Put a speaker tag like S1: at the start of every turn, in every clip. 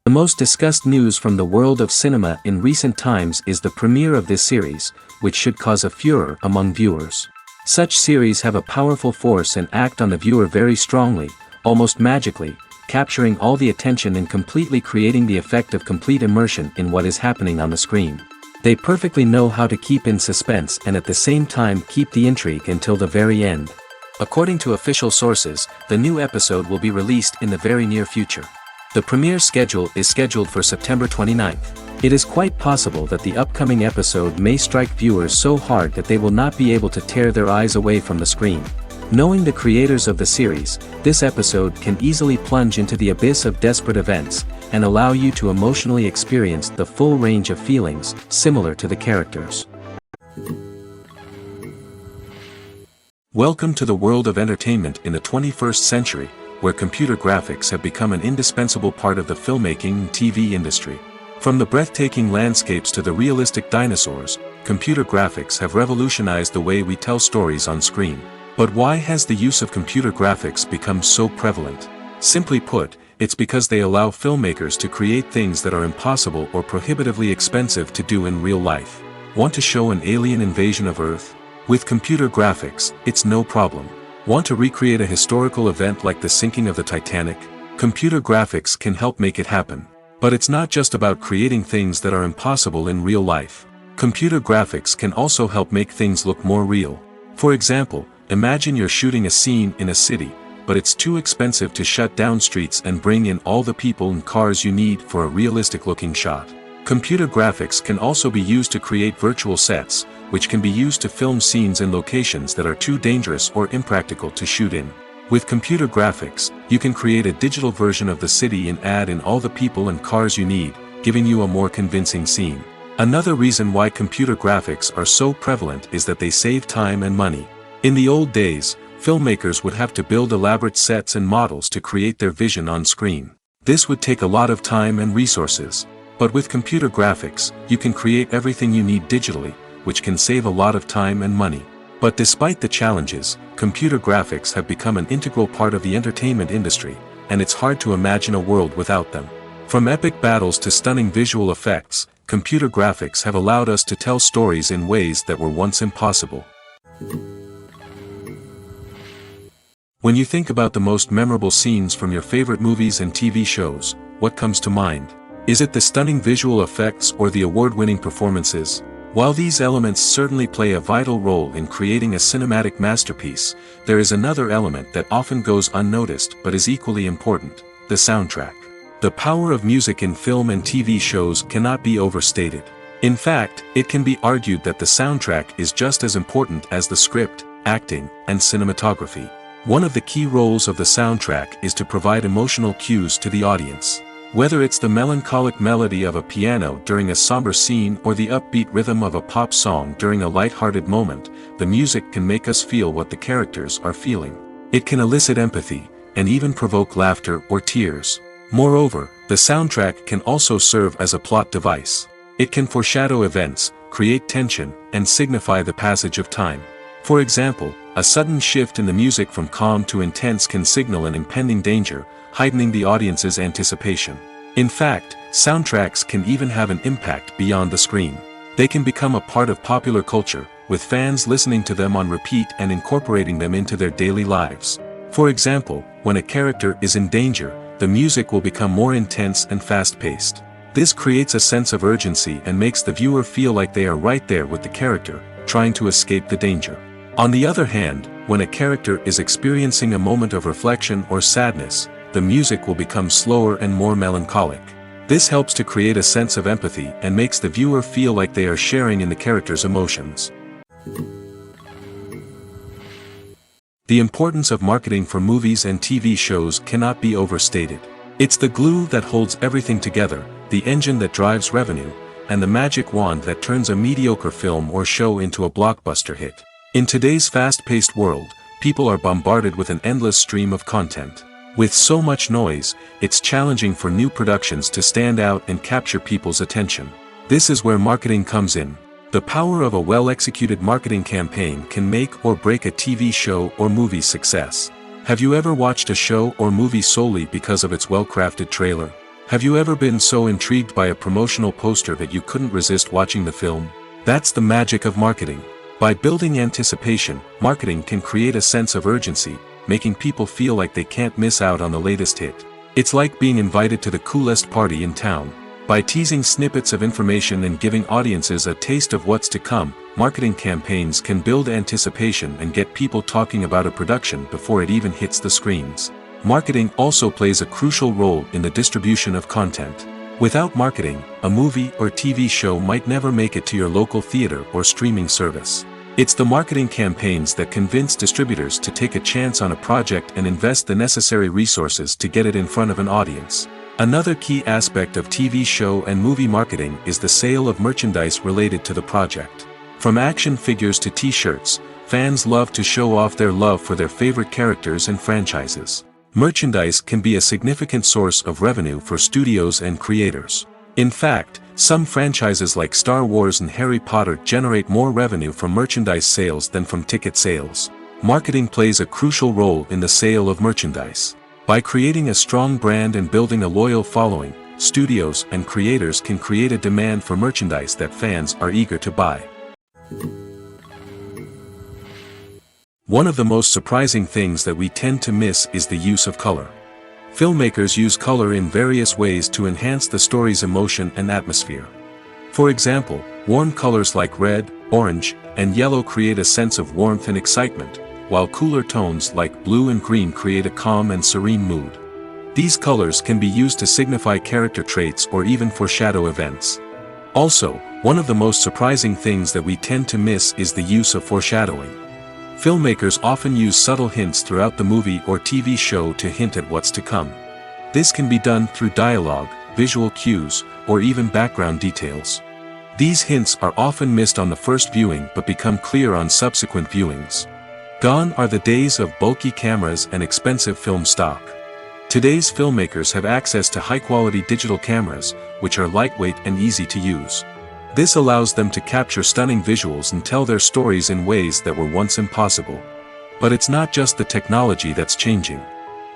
S1: The most discussed news from the world of cinema in recent times is the premiere of this series, which should cause a furor among viewers. Such series have a powerful force and act on the viewer very strongly, almost magically, capturing all the attention and completely creating the effect of complete immersion in what is happening on the screen. They perfectly know how to keep in suspense and at the same time keep the intrigue until the very end. According to official sources, the new episode will be released in the very near future. The premiere schedule is scheduled for September 29th. It is quite possible that the upcoming episode may strike viewers so hard that they will not be able to tear their eyes away from the screen. Knowing the creators of the series, this episode can easily plunge into the abyss of desperate events, and allow you to emotionally experience the full range of feelings, similar to the characters. Welcome to the world of entertainment in the 21st century, where computer graphics have become an indispensable part of the filmmaking and TV industry. From the breathtaking landscapes to the realistic dinosaurs, computer graphics have revolutionized the way we tell stories on screen. But why has the use of computer graphics become so prevalent? Simply put, it's because they allow filmmakers to create things that are impossible or prohibitively expensive to do in real life. Want to show an alien invasion of Earth? With computer graphics, it's no problem. Want to recreate a historical event like the sinking of the Titanic? Computer graphics can help make it happen. But it's not just about creating things that are impossible in real life. Computer graphics can also help make things look more real. For example, imagine you're shooting a scene in a city, but it's too expensive to shut down streets and bring in all the people and cars you need for a realistic-looking shot. Computer graphics can also be used to create virtual sets, which can be used to film scenes in locations that are too dangerous or impractical to shoot in. With computer graphics, you can create a digital version of the city and add in all the people and cars you need, giving you a more convincing scene. Another reason why computer graphics are so prevalent is that they save time and money. In the old days, filmmakers would have to build elaborate sets and models to create their vision on screen. This would take a lot of time and resources. But with computer graphics, you can create everything you need digitally, which can save a lot of time and money. But despite the challenges, computer graphics have become an integral part of the entertainment industry, and it's hard to imagine a world without them. From epic battles to stunning visual effects, computer graphics have allowed us to tell stories in ways that were once impossible. When you think about the most memorable scenes from your favorite movies and TV shows, what comes to mind? Is it the stunning visual effects or the award-winning performances? While these elements certainly play a vital role in creating a cinematic masterpiece, there is another element that often goes unnoticed but is equally important: the soundtrack. The power of music in film and TV shows cannot be overstated. In fact, it can be argued that the soundtrack is just as important as the script, acting, and cinematography. One of the key roles of the soundtrack is to provide emotional cues to the audience. Whether it's the melancholic melody of a piano during a somber scene or the upbeat rhythm of a pop song during a light-hearted moment, the music can make us feel what the characters are feeling. It can elicit empathy, and even provoke laughter or tears. Moreover, the soundtrack can also serve as a plot device. It can foreshadow events, create tension, and signify the passage of time. For example, a sudden shift in the music from calm to intense can signal an impending danger, heightening the audience's anticipation. In fact, soundtracks can even have an impact beyond the screen. They can become a part of popular culture, with fans listening to them on repeat and incorporating them into their daily lives. For example, when a character is in danger, the music will become more intense and fast-paced. This creates a sense of urgency and makes the viewer feel like they are right there with the character, trying to escape the danger. On the other hand, when a character is experiencing a moment of reflection or sadness, the music will become slower and more melancholic. This helps to create a sense of empathy and makes the viewer feel like they are sharing in the character's emotions. The importance of marketing for movies and TV shows cannot be overstated. It's the glue that holds everything together, the engine that drives revenue, and the magic wand that turns a mediocre film or show into a blockbuster hit. In today's fast-paced world, people are bombarded with an endless stream of content. With so much noise, it's challenging for new productions to stand out and capture people's attention. This is where marketing comes in. The power of a well-executed marketing campaign can make or break a TV show or movie's success. Have you ever watched a show or movie solely because of its well-crafted trailer? Have you ever been so intrigued by a promotional poster that you couldn't resist watching the film? That's the magic of marketing. By building anticipation, marketing can create a sense of urgency, making people feel like they can't miss out on the latest hit. It's like being invited to the coolest party in town. By teasing snippets of information and giving audiences a taste of what's to come, marketing campaigns can build anticipation and get people talking about a production before it even hits the screens. Marketing also plays a crucial role in the distribution of content. Without marketing, a movie or TV show might never make it to your local theater or streaming service. It's the marketing campaigns that convince distributors to take a chance on a project and invest the necessary resources to get it in front of an audience. Another key aspect of TV show and movie marketing is the sale of merchandise related to the project. From action figures to t-shirts, fans love to show off their love for their favorite characters and franchises. Merchandise can be a significant source of revenue for studios and creators. In fact, some franchises like Star Wars and Harry Potter generate more revenue from merchandise sales than from ticket sales. Marketing plays a crucial role in the sale of merchandise. By creating a strong brand and building a loyal following, studios and creators can create a demand for merchandise that fans are eager to buy. One of the most surprising things that we tend to miss is the use of color. Filmmakers use color in various ways to enhance the story's emotion and atmosphere. For example, warm colors like red, orange, and yellow create a sense of warmth and excitement, while cooler tones like blue and green create a calm and serene mood. These colors can be used to signify character traits or even foreshadow events. Also, one of the most surprising things that we tend to miss is the use of foreshadowing. Filmmakers often use subtle hints throughout the movie or TV show to hint at what's to come. This can be done through dialogue, visual cues, or even background details. These hints are often missed on the first viewing but become clear on subsequent viewings. Gone are the days of bulky cameras and expensive film stock. Today's filmmakers have access to high-quality digital cameras, which are lightweight and easy to use. This allows them to capture stunning visuals and tell their stories in ways that were once impossible. But it's not just the technology that's changing.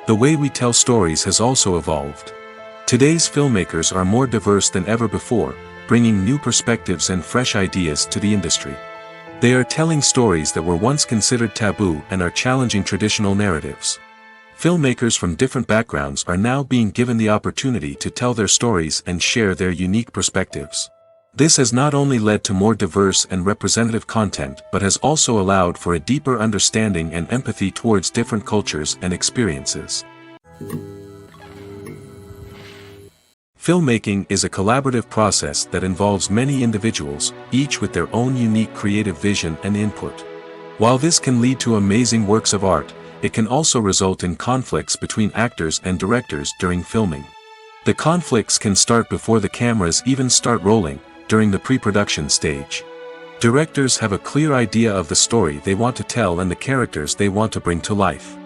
S1: The way we tell stories has also evolved. Today's filmmakers are more diverse than ever before, bringing new perspectives and fresh ideas to the industry. They are telling stories that were once considered taboo and are challenging traditional narratives. Filmmakers from different backgrounds are now being given the opportunity to tell their stories and share their unique perspectives. This has not only led to more diverse and representative content but has also allowed for a deeper understanding and empathy towards different cultures and experiences. Filmmaking is a collaborative process that involves many individuals, each with their own unique creative vision and input. While this can lead to amazing works of art, it can also result in conflicts between actors and directors during filming. The conflicts can start before the cameras even start rolling, during the pre-production stage. Directors have a clear idea of the story they want to tell and the characters they want to bring to life.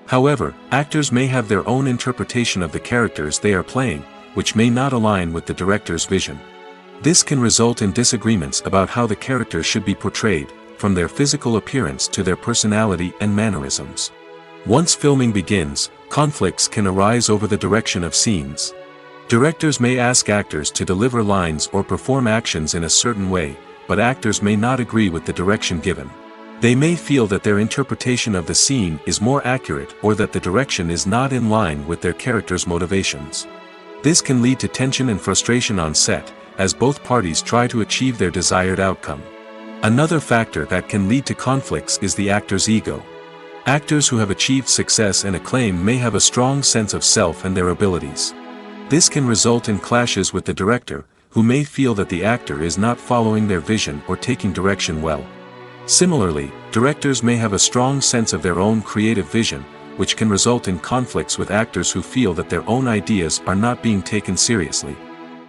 S1: However, actors may have their own interpretation of the characters they are playing, which may not align with the director's vision. This can result in disagreements about how the characters should be portrayed, from their physical appearance to their personality and mannerisms. Once filming begins, conflicts can arise over the direction of scenes. Directors may ask actors to deliver lines or perform actions in a certain way, but actors may not agree with the direction given. They may feel that their interpretation of the scene is more accurate or that the direction is not in line with their character's motivations. This can lead to tension and frustration on set, as both parties try to achieve their desired outcome. Another factor that can lead to conflicts is the actor's ego. Actors who have achieved success and acclaim may have a strong sense of self and their abilities. This can result in clashes with the director, who may feel that the actor is not following their vision or taking direction well. Similarly, directors may have a strong sense of their own creative vision, which can result in conflicts with actors who feel that their own ideas are not being taken seriously.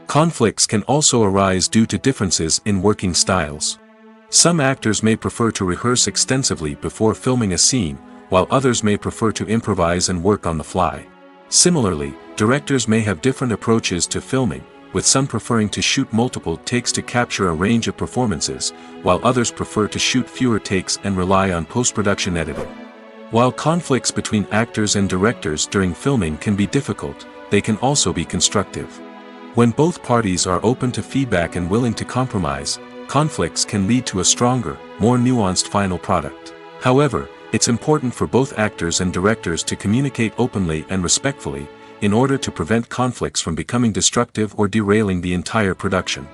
S1: Conflicts can also arise due to differences in working styles. Some actors may prefer to rehearse extensively before filming a scene, while others may prefer to improvise and work on the fly. Similarly, directors may have different approaches to filming, with some preferring to shoot multiple takes to capture a range of performances, while others prefer to shoot fewer takes and rely on post-production editing. While conflicts between actors and directors during filming can be difficult, they can also be constructive. When both parties are open to feedback and willing to compromise, conflicts can lead to a stronger, more nuanced final product. However, it's important for both actors and directors to communicate openly and respectfully, in order to prevent conflicts from becoming destructive or derailing the entire production.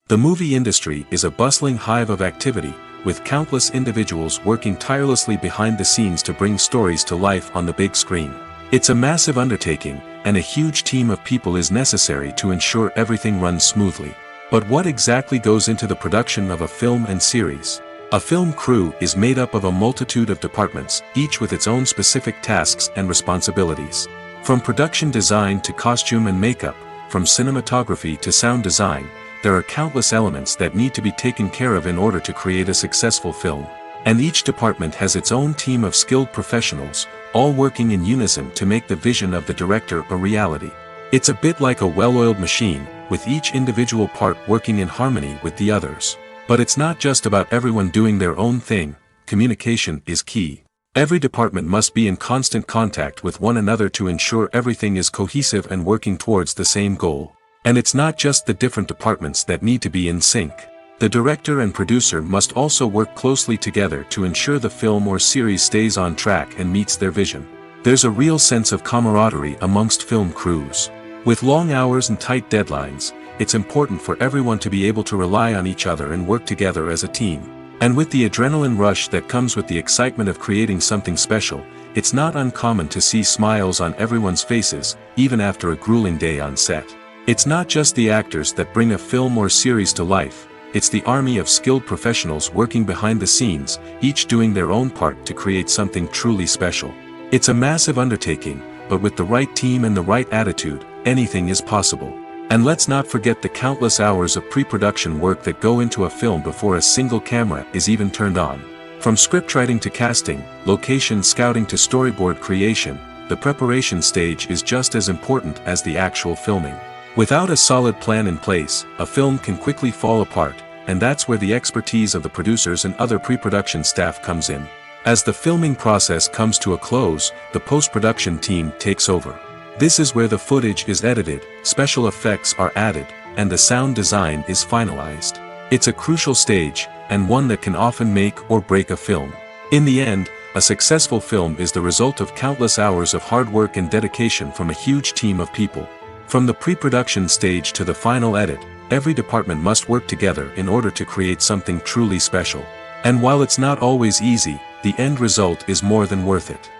S1: The movie industry is a bustling hive of activity, with countless individuals working tirelessly behind the scenes to bring stories to life on the big screen. It's a massive undertaking, and a huge team of people is necessary to ensure everything runs smoothly. But what exactly goes into the production of a film and series? A film crew is made up of a multitude of departments, each with its own specific tasks and responsibilities. From production design to costume and makeup, from cinematography to sound design, there are countless elements that need to be taken care of in order to create a successful film. And each department has its own team of skilled professionals, all working in unison to make the vision of the director a reality. It's a bit like a well-oiled machine, with each individual part working in harmony with the others. But it's not just about everyone doing their own thing. Communication is key. Every department must be in constant contact with one another to ensure everything is cohesive and working towards the same goal. And it's not just the different departments that need to be in sync. The director and producer must also work closely together to ensure the film or series stays on track and meets their vision. There's a real sense of camaraderie amongst film crews. With long hours and tight deadlines, it's important for everyone to be able to rely on each other and work together as a team. And with the adrenaline rush that comes with the excitement of creating something special, it's not uncommon to see smiles on everyone's faces, even after a grueling day on set. It's not just the actors that bring a film or series to life, it's the army of skilled professionals working behind the scenes, each doing their own part to create something truly special. It's a massive undertaking, but with the right team and the right attitude, anything is possible. And let's not forget the countless hours of pre-production work that go into a film before a single camera is even turned on. From scriptwriting to casting, location scouting to storyboard creation, the preparation stage is just as important as the actual filming. Without a solid plan in place, a film can quickly fall apart, and that's where the expertise of the producers and other pre-production staff comes in. As the filming process comes to a close, the post-production team takes over. This is where the footage is edited, special effects are added, and the sound design is finalized. It's a crucial stage, and one that can often make or break a film. In the end, a successful film is the result of countless hours of hard work and dedication from a huge team of people. From the pre-production stage to the final edit, every department must work together in order to create something truly special. And while it's not always easy, the end result is more than worth it.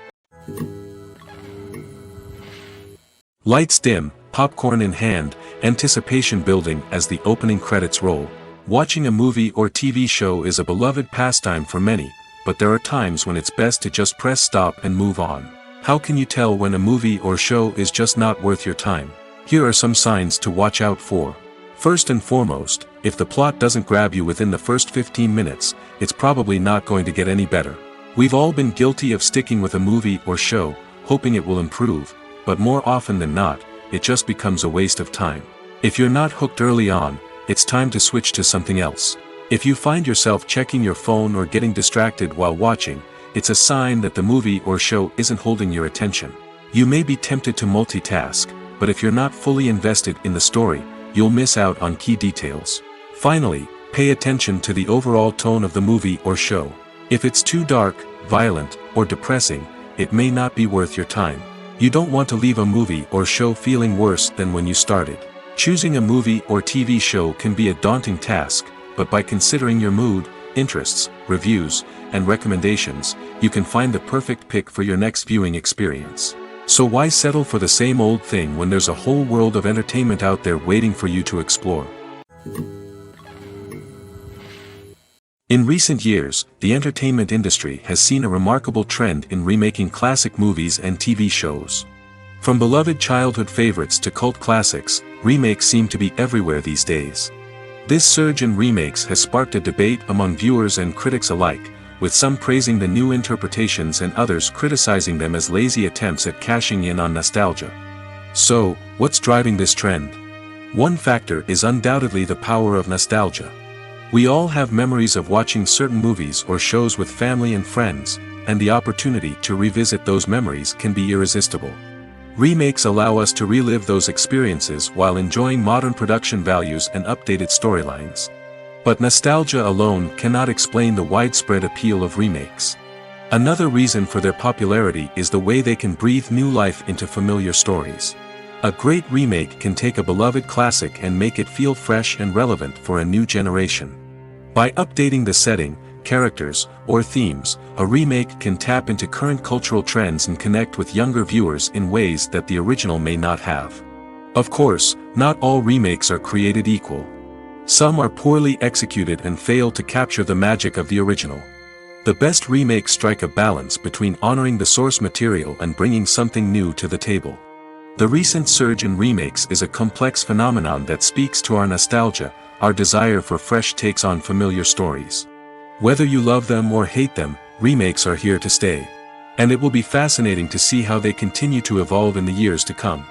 S1: Lights dim, popcorn in hand, anticipation building as the opening credits roll. Watching a movie or TV show is a beloved pastime for many, but there are times when it's best to just press stop and move on. How can you tell when a movie or show is just not worth your time? Here are some signs to watch out for. First and foremost, if the plot doesn't grab you within the first 15 minutes, it's probably not going to get any better. We've all been guilty of sticking with a movie or show, hoping it will improve, but more often than not, it just becomes a waste of time. If you're not hooked early on, it's time to switch to something else. If you find yourself checking your phone or getting distracted while watching, it's a sign that the movie or show isn't holding your attention. You may be tempted to multitask, but if you're not fully invested in the story, you'll miss out on key details. Finally, Pay attention to the overall tone of the movie or show. If it's too dark, violent, or depressing, it may not be worth your time. You don't want to leave a movie or show feeling worse than when you started. Choosing a movie or TV show can be a daunting task, but by considering your mood, interests, reviews, and recommendations, you can find the perfect pick for your next viewing experience. So why settle for the same old thing when there's a whole world of entertainment out there waiting for you to explore? In recent years, the entertainment industry has seen a remarkable trend in remaking classic movies and TV shows. From beloved childhood favorites to cult classics, remakes seem to be everywhere these days. This surge in remakes has sparked a debate among viewers and critics alike, with some praising the new interpretations and others criticizing them as lazy attempts at cashing in on nostalgia. So, what's driving this trend? One factor is undoubtedly the power of nostalgia. We all have memories of watching certain movies or shows with family and friends, and the opportunity to revisit those memories can be irresistible. Remakes allow us to relive those experiences while enjoying modern production values and updated storylines. But nostalgia alone cannot explain the widespread appeal of remakes. Another reason for their popularity is the way they can breathe new life into familiar stories. A great remake can take a beloved classic and make it feel fresh and relevant for a new generation. By updating the setting, characters, or themes, a remake can tap into current cultural trends and connect with younger viewers in ways that the original may not have. Of course, not all remakes are created equal. Some are poorly executed and fail to capture the magic of the original. The best remakes strike a balance between honoring the source material and bringing something new to the table. The recent surge in remakes is a complex phenomenon that speaks to our nostalgia, our desire for fresh takes on familiar stories. Whether you love them or hate them, remakes are here to stay. And it will be fascinating to see how they continue to evolve in the years to come.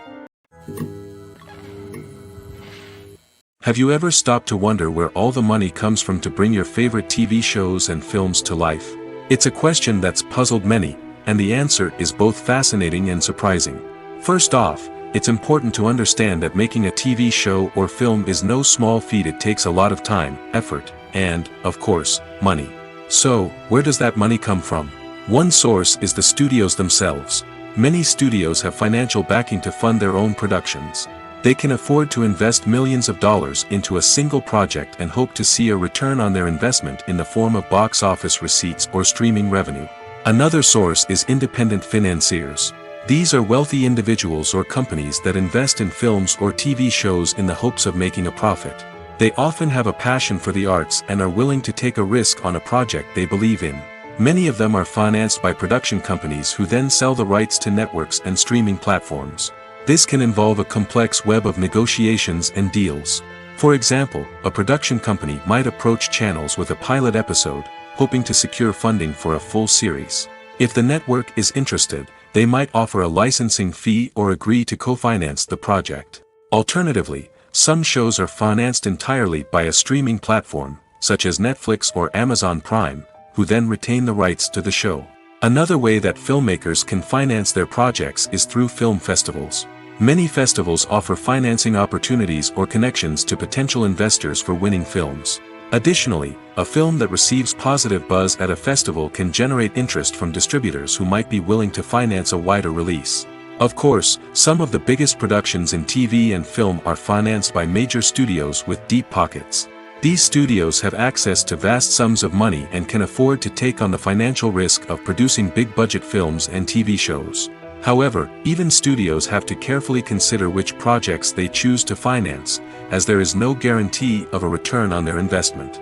S1: Have you ever stopped to wonder where all the money comes from to bring your favorite TV shows and films to life? It's a question that's puzzled many, and the answer is both fascinating and surprising. First off, it's important to understand that making a TV show or film is no small feat. It takes a lot of time, effort, and, of course, money. So, where does that money come from? One source is the studios themselves. Many studios have financial backing to fund their own productions. They can afford to invest millions of dollars into a single project and hope to see a return on their investment in the form of box office receipts or streaming revenue. Another source is independent financiers. These are wealthy individuals or companies that invest in films or TV shows in the hopes of making a profit. They often have a passion for the arts and are willing to take a risk on a project they believe in. Many of them are financed by production companies who then sell the rights to networks and streaming platforms. This can involve a complex web of negotiations and deals. For example, a production company might approach channels with a pilot episode, hoping to secure funding for a full series. If the network is interested, they might offer a licensing fee or agree to co-finance the project. Alternatively, some shows are financed entirely by a streaming platform, such as Netflix or Amazon Prime, who then retain the rights to the show. Another way that filmmakers can finance their projects is through film festivals. Many festivals offer financing opportunities or connections to potential investors for winning films. Additionally, a film that receives positive buzz at a festival can generate interest from distributors who might be willing to finance a wider release. Of course, some of the biggest productions in TV and film are financed by major studios with deep pockets. These studios have access to vast sums of money and can afford to take on the financial risk of producing big-budget films and TV shows. However, even studios have to carefully consider which projects they choose to finance, as there is no guarantee of a return on their investment.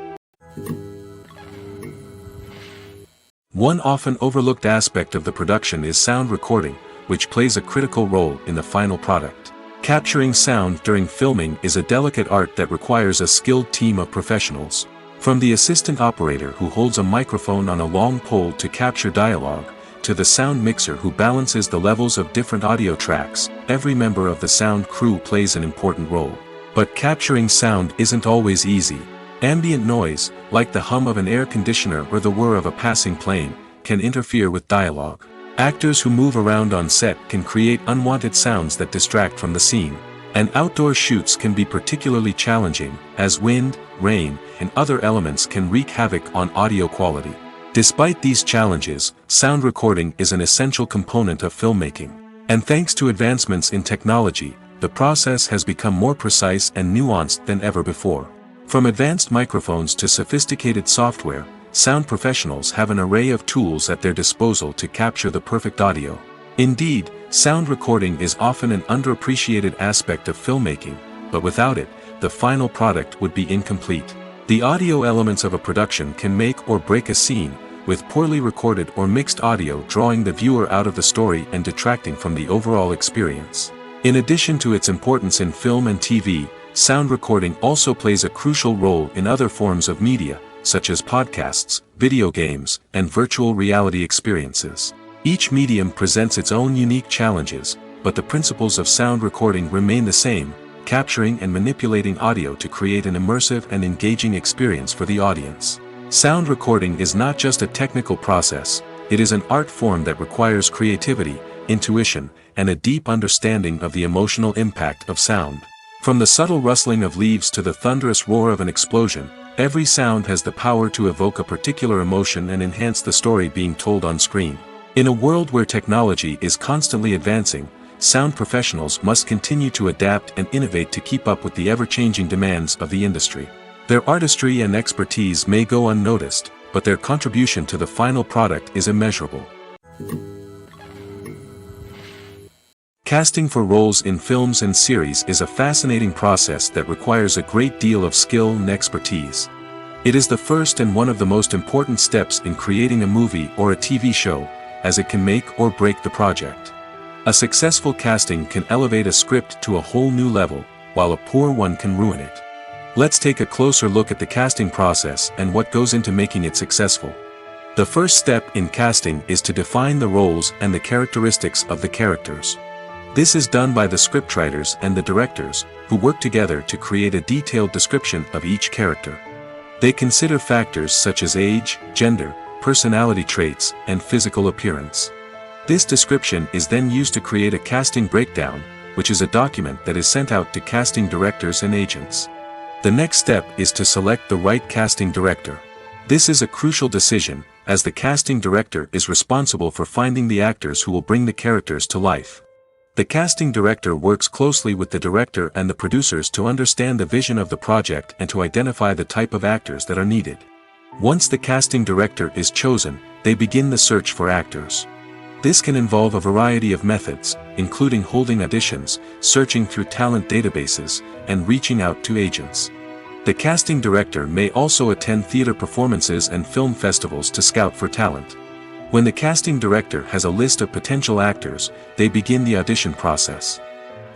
S1: One often overlooked aspect of the production is sound recording, which plays a critical role in the final product. Capturing sound during filming is a delicate art that requires a skilled team of professionals. From the assistant operator who holds a microphone on a long pole to capture dialogue, to the sound mixer who balances the levels of different audio tracks, every member of the sound crew plays an important role. But capturing sound isn't always easy. Ambient noise, like the hum of an air conditioner or the whir of a passing plane, can interfere with dialogue. Actors who move around on set can create unwanted sounds that distract from the scene. And outdoor shoots can be particularly challenging, as wind, rain, and other elements can wreak havoc on audio quality. Despite these challenges, sound recording is an essential component of filmmaking. And thanks to advancements in technology, the process has become more precise and nuanced than ever before. From advanced microphones to sophisticated software, sound professionals have an array of tools at their disposal to capture the perfect audio. Indeed, sound recording is often an underappreciated aspect of filmmaking, but without it, the final product would be incomplete. The audio elements of a production can make or break a scene, with poorly recorded or mixed audio drawing the viewer out of the story and detracting from the overall experience. In addition to its importance in film and TV, sound recording also plays a crucial role in other forms of media, such as podcasts, video games, and virtual reality experiences. Each medium presents its own unique challenges, but the principles of sound recording remain the same, capturing and manipulating audio to create an immersive and engaging experience for the audience. Sound recording is not just a technical process, it is an art form that requires creativity, intuition, and a deep understanding of the emotional impact of sound. From the subtle rustling of leaves to the thunderous roar of an explosion, every sound has the power to evoke a particular emotion and enhance the story being told on screen. In a world where technology is constantly advancing, sound professionals must continue to adapt and innovate to keep up with the ever-changing demands of the industry. Their artistry and expertise may go unnoticed, but their contribution to the final product is immeasurable. Casting for roles in films and series is a fascinating process that requires a great deal of skill and expertise. It is the first and one of the most important steps in creating a movie or a TV show, as it can make or break the project. A successful casting can elevate a script to a whole new level, while a poor one can ruin it. Let's take a closer look at the casting process and what goes into making it successful. The first step in casting is to define the roles and the characteristics of the characters. This is done by the scriptwriters and the directors, who work together to create a detailed description of each character. They consider factors such as age, gender, personality traits, and physical appearance. This description is then used to create a casting breakdown, which is a document that is sent out to casting directors and agents. The next step is to select the right casting director. This is a crucial decision, as the casting director is responsible for finding the actors who will bring the characters to life. The casting director works closely with the director and the producers to understand the vision of the project and to identify the type of actors that are needed. Once the casting director is chosen, they begin the search for actors. This can involve a variety of methods, including holding auditions, searching through talent databases, and reaching out to agents. The casting director may also attend theater performances and film festivals to scout for talent. When the casting director has a list of potential actors, they begin the audition process.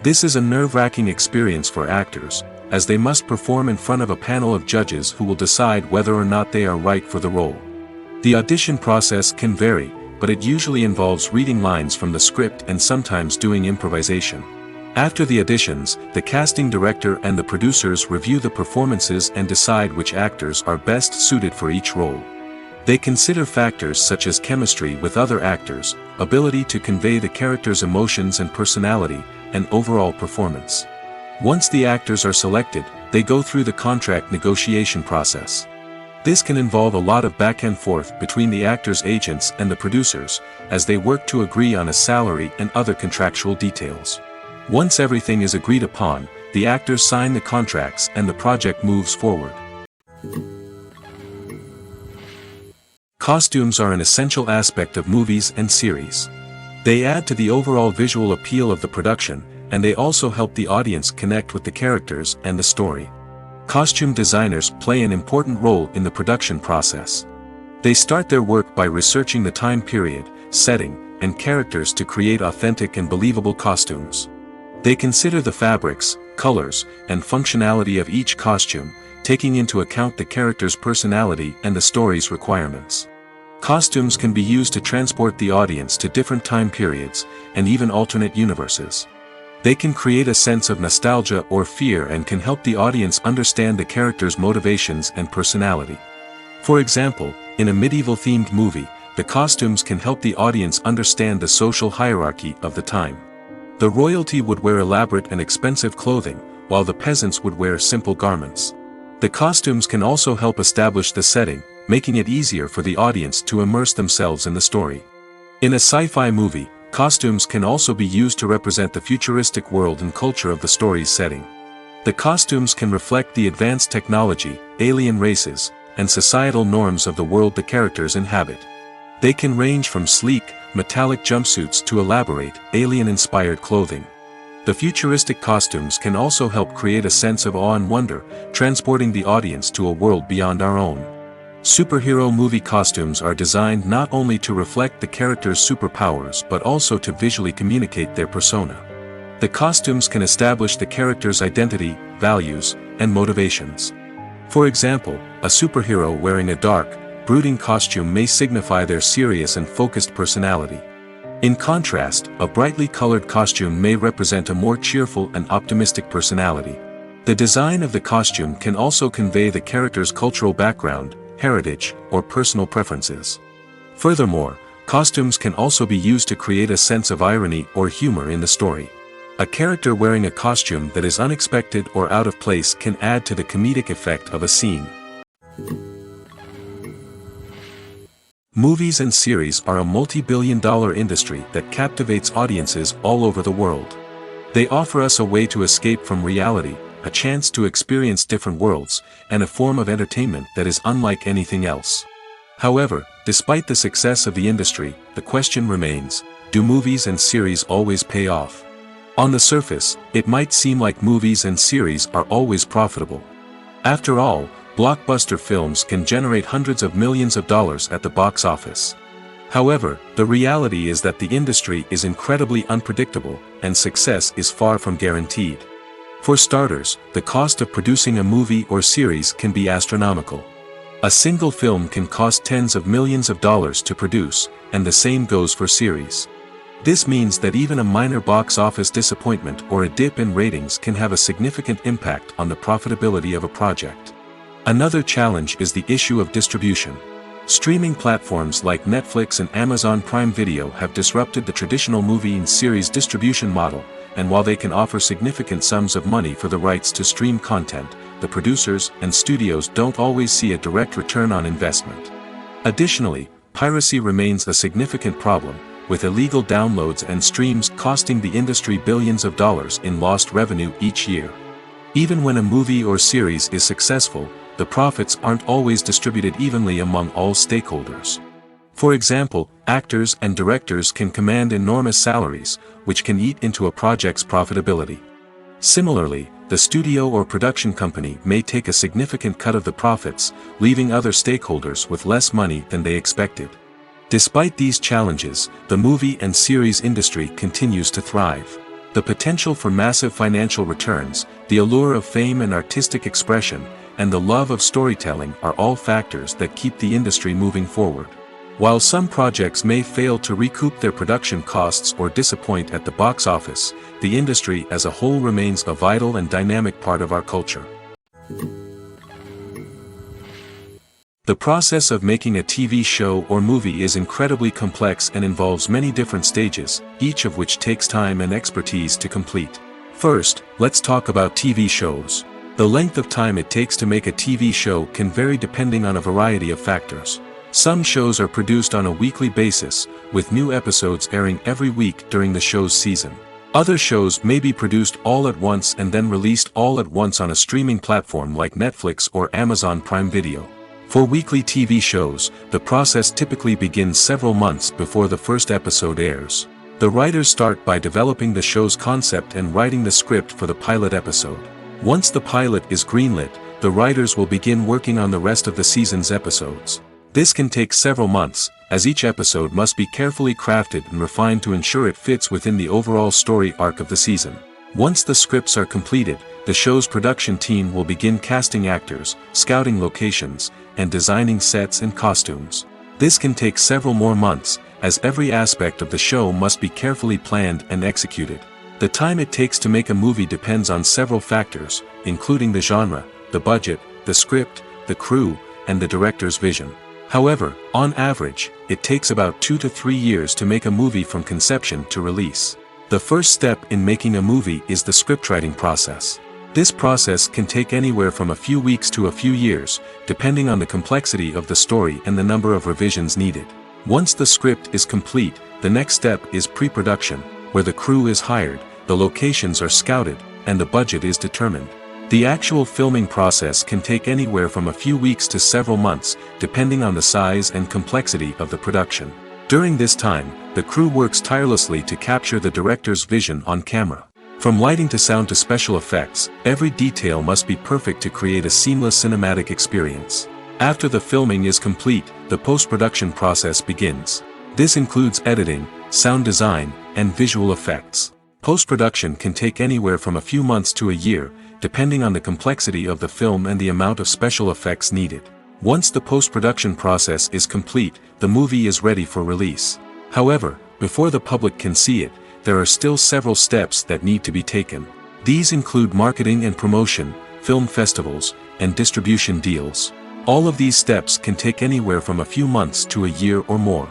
S1: This is a nerve-wracking experience for actors, as they must perform in front of a panel of judges who will decide whether or not they are right for the role. The audition process can vary, but it usually involves reading lines from the script and sometimes doing improvisation. After the auditions, the casting director and the producers review the performances and decide which actors are best suited for each role. They consider factors such as chemistry with other actors, ability to convey the character's emotions and personality, and overall performance. Once the actors are selected, they go through the contract negotiation process. This can involve a lot of back and forth between the actors' agents and the producers, as they work to agree on a salary and other contractual details. Once everything is agreed upon, the actors sign the contracts and the project moves forward. Costumes are an essential aspect of movies and series. They add to the overall visual appeal of the production, and they also help the audience connect with the characters and the story. Costume designers play an important role in the production process. They start their work by researching the time period, setting, and characters to create authentic and believable costumes. They consider the fabrics, colors, and functionality of each costume, taking into account the character's personality and the story's requirements. Costumes can be used to transport the audience to different time periods, and even alternate universes. They can create a sense of nostalgia or fear and can help the audience understand the character's motivations and personality. For example, in a medieval-themed movie, the costumes can help the audience understand the social hierarchy of the time. The royalty would wear elaborate and expensive clothing, while the peasants would wear simple garments. The costumes can also help establish the setting, making it easier for the audience to immerse themselves in the story. In a sci-fi movie, costumes can also be used to represent the futuristic world and culture of the story's setting. The costumes can reflect the advanced technology, alien races, and societal norms of the world the characters inhabit. They can range from sleek, metallic jumpsuits to elaborate, alien-inspired clothing. The futuristic costumes can also help create a sense of awe and wonder, transporting the audience to a world beyond our own. Superhero movie costumes are designed not only to reflect the character's superpowers but also to visually communicate their persona. The costumes can establish the character's identity, values, and motivations. For example, a superhero wearing a dark, brooding costume may signify their serious and focused personality. In contrast, a brightly colored costume may represent a more cheerful and optimistic personality. The design of the costume can also convey the character's cultural background, heritage, or personal preferences. Furthermore, costumes can also be used to create a sense of irony or humor in the story. A character wearing a costume that is unexpected or out of place can add to the comedic effect of a scene. Movies and series are a multi-billion-dollar industry that captivates audiences all over the world. They offer us a way to escape from reality, a chance to experience different worlds, and a form of entertainment that is unlike anything else. However, despite the success of the industry, the question remains, do movies and series always pay off? On the surface, it might seem like movies and series are always profitable. After all, blockbuster films can generate hundreds of millions of dollars at the box office. However, the reality is that the industry is incredibly unpredictable, and success is far from guaranteed. For starters, the cost of producing a movie or series can be astronomical. A single film can cost tens of millions of dollars to produce, and the same goes for series. This means that even a minor box office disappointment or a dip in ratings can have a significant impact on the profitability of a project. Another challenge is the issue of distribution. Streaming platforms like Netflix and Amazon Prime Video have disrupted the traditional movie and series distribution model, and while they can offer significant sums of money for the rights to stream content, the producers and studios don't always see a direct return on investment. Additionally, piracy remains a significant problem, with illegal downloads and streams costing the industry billions of dollars in lost revenue each year. Even when a movie or series is successful, the profits aren't always distributed evenly among all stakeholders. For example, actors and directors can command enormous salaries, which can eat into a project's profitability. Similarly, the studio or production company may take a significant cut of the profits, leaving other stakeholders with less money than they expected. Despite these challenges, the movie and series industry continues to thrive. The potential for massive financial returns, the allure of fame and artistic expression, and the love of storytelling are all factors that keep the industry moving forward. While some projects may fail to recoup their production costs or disappoint at the box office, the industry as a whole remains a vital and dynamic part of our culture. The process of making a TV show or movie is incredibly complex and involves many different stages, each of which takes time and expertise to complete. First, let's talk about TV shows. The length of time it takes to make a TV show can vary depending on a variety of factors. Some shows are produced on a weekly basis, with new episodes airing every week during the show's season. Other shows may be produced all at once and then released all at once on a streaming platform like Netflix or Amazon Prime Video. For weekly TV shows, the process typically begins several months before the first episode airs. The writers start by developing the show's concept and writing the script for the pilot episode. Once the pilot is greenlit, the writers will begin working on the rest of the season's episodes. This can take several months, as each episode must be carefully crafted and refined to ensure it fits within the overall story arc of the season. Once the scripts are completed, the show's production team will begin casting actors, scouting locations, and designing sets and costumes. This can take several more months, as every aspect of the show must be carefully planned and executed. The time it takes to make a movie depends on several factors, including the genre, the budget, the script, the crew, and the director's vision. However, on average, it takes about 2 to 3 years to make a movie from conception to release. The first step in making a movie is the scriptwriting process. This process can take anywhere from a few weeks to a few years, depending on the complexity of the story and the number of revisions needed. Once the script is complete, the next step is pre-production, where the crew is hired, the locations are scouted, and the budget is determined. The actual filming process can take anywhere from a few weeks to several months, depending on the size and complexity of the production. During this time, the crew works tirelessly to capture the director's vision on camera. From lighting to sound to special effects, every detail must be perfect to create a seamless cinematic experience. After the filming is complete, the post-production process begins. This includes editing, sound design, and visual effects. Post-production can take anywhere from a few months to a year, depending on the complexity of the film and the amount of special effects needed. Once the post-production process is complete, the movie is ready for release. However, before the public can see it, there are still several steps that need to be taken. These include marketing and promotion, film festivals, and distribution deals. All of these steps can take anywhere from a few months to a year or more.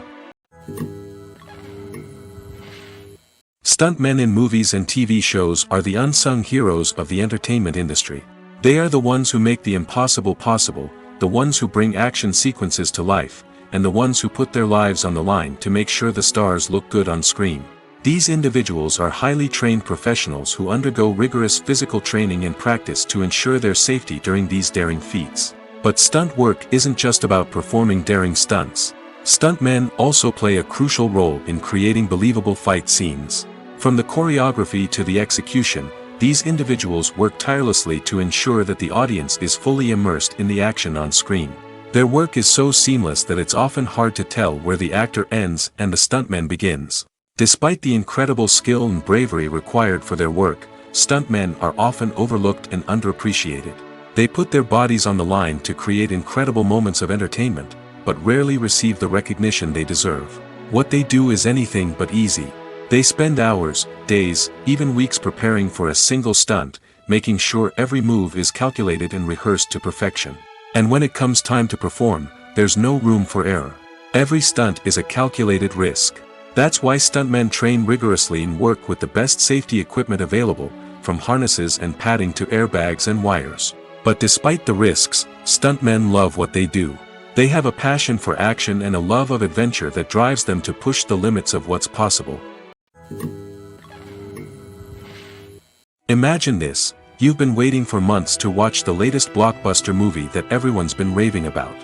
S1: Stuntmen in movies and TV shows are the unsung heroes of the entertainment industry. They are the ones who make the impossible possible, the ones who bring action sequences to life, and the ones who put their lives on the line to make sure the stars look good on screen. These individuals are highly trained professionals who undergo rigorous physical training and practice to ensure their safety during these daring feats. But stunt work isn't just about performing daring stunts. Stuntmen also play a crucial role in creating believable fight scenes. From the choreography to the execution, these individuals work tirelessly to ensure that the audience is fully immersed in the action on screen. Their work is so seamless that it's often hard to tell where the actor ends and the stuntman begins. Despite the incredible skill and bravery required for their work, stuntmen are often overlooked and underappreciated. They put their bodies on the line to create incredible moments of entertainment, but rarely receive the recognition they deserve. What they do is anything but easy. They spend hours, days, even weeks preparing for a single stunt, making sure every move is calculated and rehearsed to perfection. And when it comes time to perform, there's no room for error. Every stunt is a calculated risk. That's why stuntmen train rigorously and work with the best safety equipment available, from harnesses and padding to airbags and wires. But despite the risks, stuntmen love what they do. They have a passion for action and a love of adventure that drives them to push the limits of what's possible. Imagine this: you've been waiting for months to watch the latest blockbuster movie that everyone's been raving about.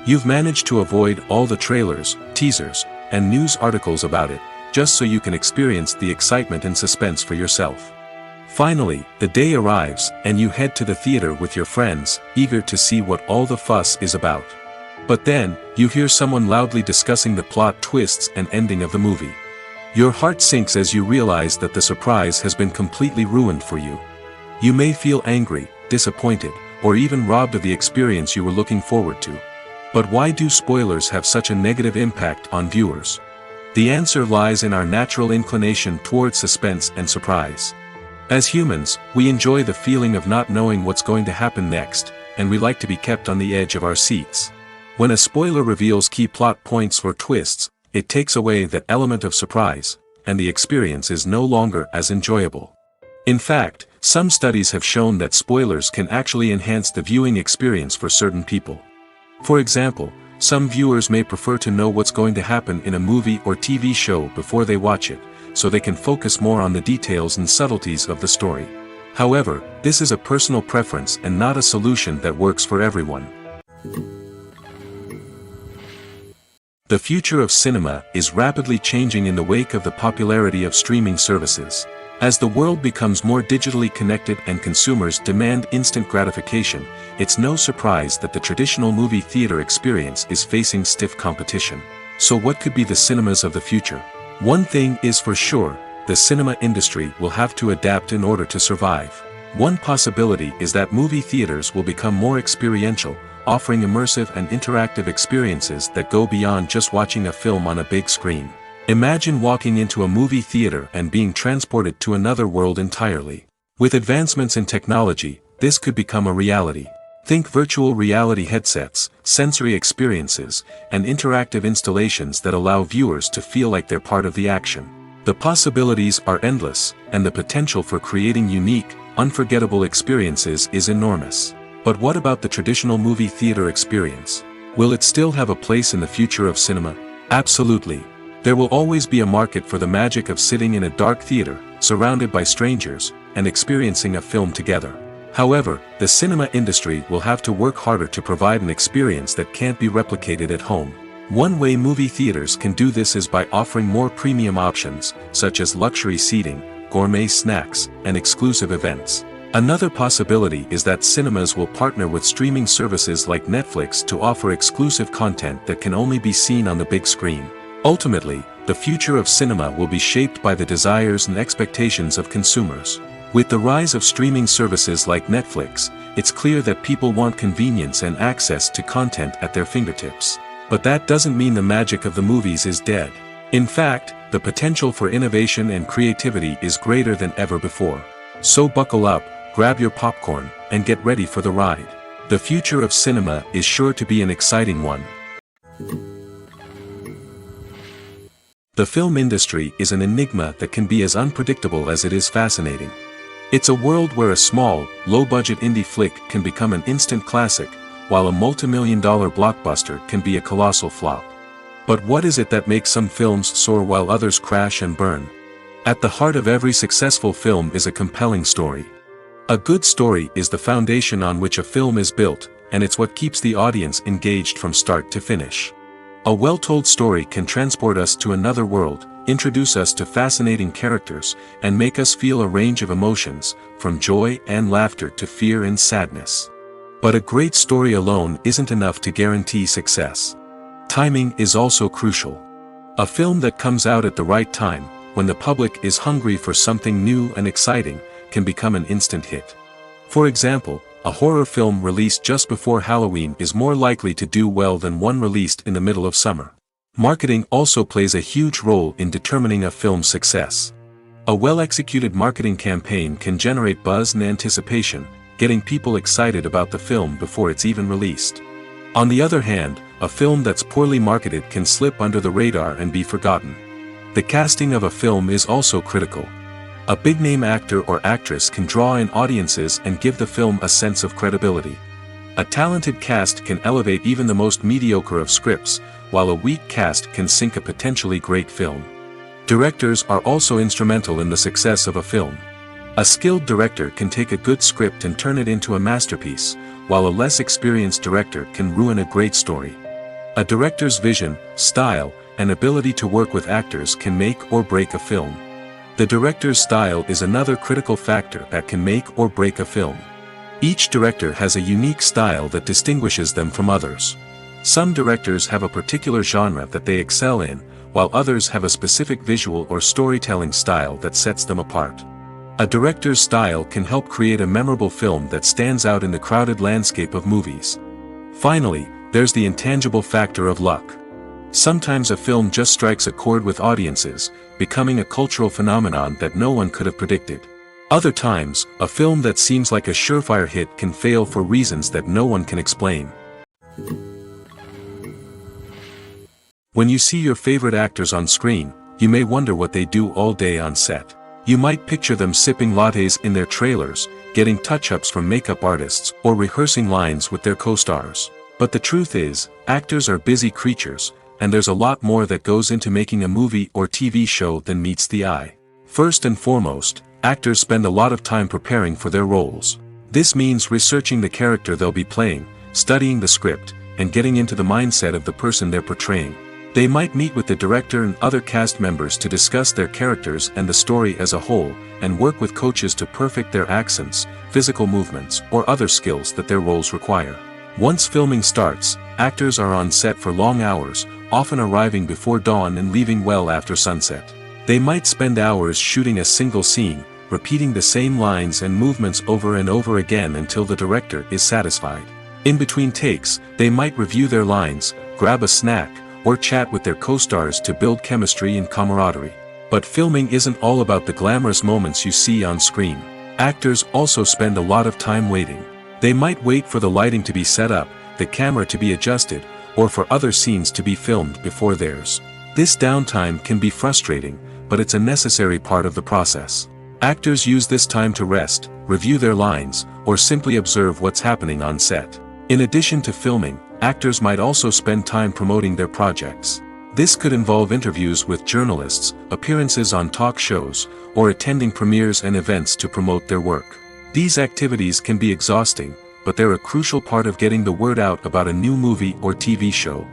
S1: You've managed to avoid all the trailers, teasers, and news articles about it, just so you can experience the excitement and suspense for yourself. Finally, the day arrives, and you head to the theater with your friends, eager to see what all the fuss is about. But then, you hear someone loudly discussing the plot twists and ending of the movie. Your heart sinks as you realize that the surprise has been completely ruined for you. You may feel angry, disappointed, or even robbed of the experience you were looking forward to. But why do spoilers have such a negative impact on viewers? The answer lies in our natural inclination toward suspense and surprise. As humans, we enjoy the feeling of not knowing what's going to happen next, and we like to be kept on the edge of our seats. When a spoiler reveals key plot points or twists, it takes away that element of surprise, and the experience is no longer as enjoyable. In fact, some studies have shown that spoilers can actually enhance the viewing experience for certain people. For example, some viewers may prefer to know what's going to happen in a movie or TV show before they watch it, so they can focus more on the details and subtleties of the story. However, this is a personal preference and not a solution that works for everyone. The future of cinema is rapidly changing in the wake of the popularity of streaming services. As the world becomes more digitally connected and consumers demand instant gratification, it's no surprise that the traditional movie theater experience is facing stiff competition. So what could be the cinemas of the future? One thing is for sure: the cinema industry will have to adapt in order to survive. One possibility is that movie theaters will become more experiential, offering immersive and interactive experiences that go beyond just watching a film on a big screen. Imagine walking into a movie theater and being transported to another world entirely. With advancements in technology, this could become a reality. Think virtual reality headsets, sensory experiences, and interactive installations that allow viewers to feel like they're part of the action. The possibilities are endless, and the potential for creating unique, unforgettable experiences is enormous. But what about the traditional movie theater experience? Will it still have a place in the future of cinema? Absolutely. There will always be a market for the magic of sitting in a dark theater, surrounded by strangers, and experiencing a film together. However, the cinema industry will have to work harder to provide an experience that can't be replicated at home. One way movie theaters can do this is by offering more premium options, such as luxury seating, gourmet snacks, and exclusive events. Another possibility is that cinemas will partner with streaming services like Netflix to offer exclusive content that can only be seen on the big screen. Ultimately, the future of cinema will be shaped by the desires and expectations of consumers. With the rise of streaming services like Netflix, it's clear that people want convenience and access to content at their fingertips. But that doesn't mean the magic of the movies is dead. In fact, the potential for innovation and creativity is greater than ever before. So buckle up, grab your popcorn, and get ready for the ride. The future of cinema is sure to be an exciting one. The film industry is an enigma that can be as unpredictable as it is fascinating. It's a world where a small, low-budget indie flick can become an instant classic, while a multi-million-dollar blockbuster can be a colossal flop. But what is it that makes some films soar while others crash and burn? At the heart of every successful film is a compelling story. A good story is the foundation on which a film is built, and it's what keeps the audience engaged from start to finish. A well-told story can transport us to another world, introduce us to fascinating characters, and make us feel a range of emotions, from joy and laughter to fear and sadness. But a great story alone isn't enough to guarantee success. Timing is also crucial. A film that comes out at the right time, when the public is hungry for something new and exciting, can become an instant hit. For example, a horror film released just before Halloween is more likely to do well than one released in the middle of summer. Marketing also plays a huge role in determining a film's success. A well-executed marketing campaign can generate buzz and anticipation, getting people excited about the film before it's even released. On the other hand, a film that's poorly marketed can slip under the radar and be forgotten. The casting of a film is also critical. A big-name actor or actress can draw in audiences and give the film a sense of credibility. A talented cast can elevate even the most mediocre of scripts, while a weak cast can sink a potentially great film. Directors are also instrumental in the success of a film. A skilled director can take a good script and turn it into a masterpiece, while a less experienced director can ruin a great story. A director's vision, style, and ability to work with actors can make or break a film. The director's style is another critical factor that can make or break a film. Each director has a unique style that distinguishes them from others. Some directors have a particular genre that they excel in, while others have a specific visual or storytelling style that sets them apart. A director's style can help create a memorable film that stands out in the crowded landscape of movies. Finally, there's the intangible factor of luck. Sometimes a film just strikes a chord with audiences, becoming a cultural phenomenon that no one could have predicted. Other times, a film that seems like a surefire hit can fail for reasons that no one can explain. When you see your favorite actors on screen, you may wonder what they do all day on set. You might picture them sipping lattes in their trailers, getting touch-ups from makeup artists, or rehearsing lines with their co-stars. But the truth is, actors are busy creatures, and there's a lot more that goes into making a movie or TV show than meets the eye. First and foremost, actors spend a lot of time preparing for their roles. This means researching the character they'll be playing, studying the script, and getting into the mindset of the person they're portraying. They might meet with the director and other cast members to discuss their characters and the story as a whole, and work with coaches to perfect their accents, physical movements, or other skills that their roles require. Once filming starts, actors are on set for long hours, often arriving before dawn and leaving well after sunset. They might spend hours shooting a single scene, repeating the same lines and movements over and over again until the director is satisfied. In between takes, they might review their lines, grab a snack, or chat with their co-stars to build chemistry and camaraderie. But filming isn't all about the glamorous moments you see on screen. Actors also spend a lot of time waiting. They might wait for the lighting to be set up, the camera to be adjusted, or for other scenes to be filmed before theirs. This downtime can be frustrating, but it's a necessary part of the process. Actors use this time to rest, review their lines, or simply observe what's happening on set. In addition to filming, actors might also spend time promoting their projects. This could involve interviews with journalists, appearances on talk shows, or attending premieres and events to promote their work. These activities can be exhausting, but they're a crucial part of getting the word out about a new movie or TV show.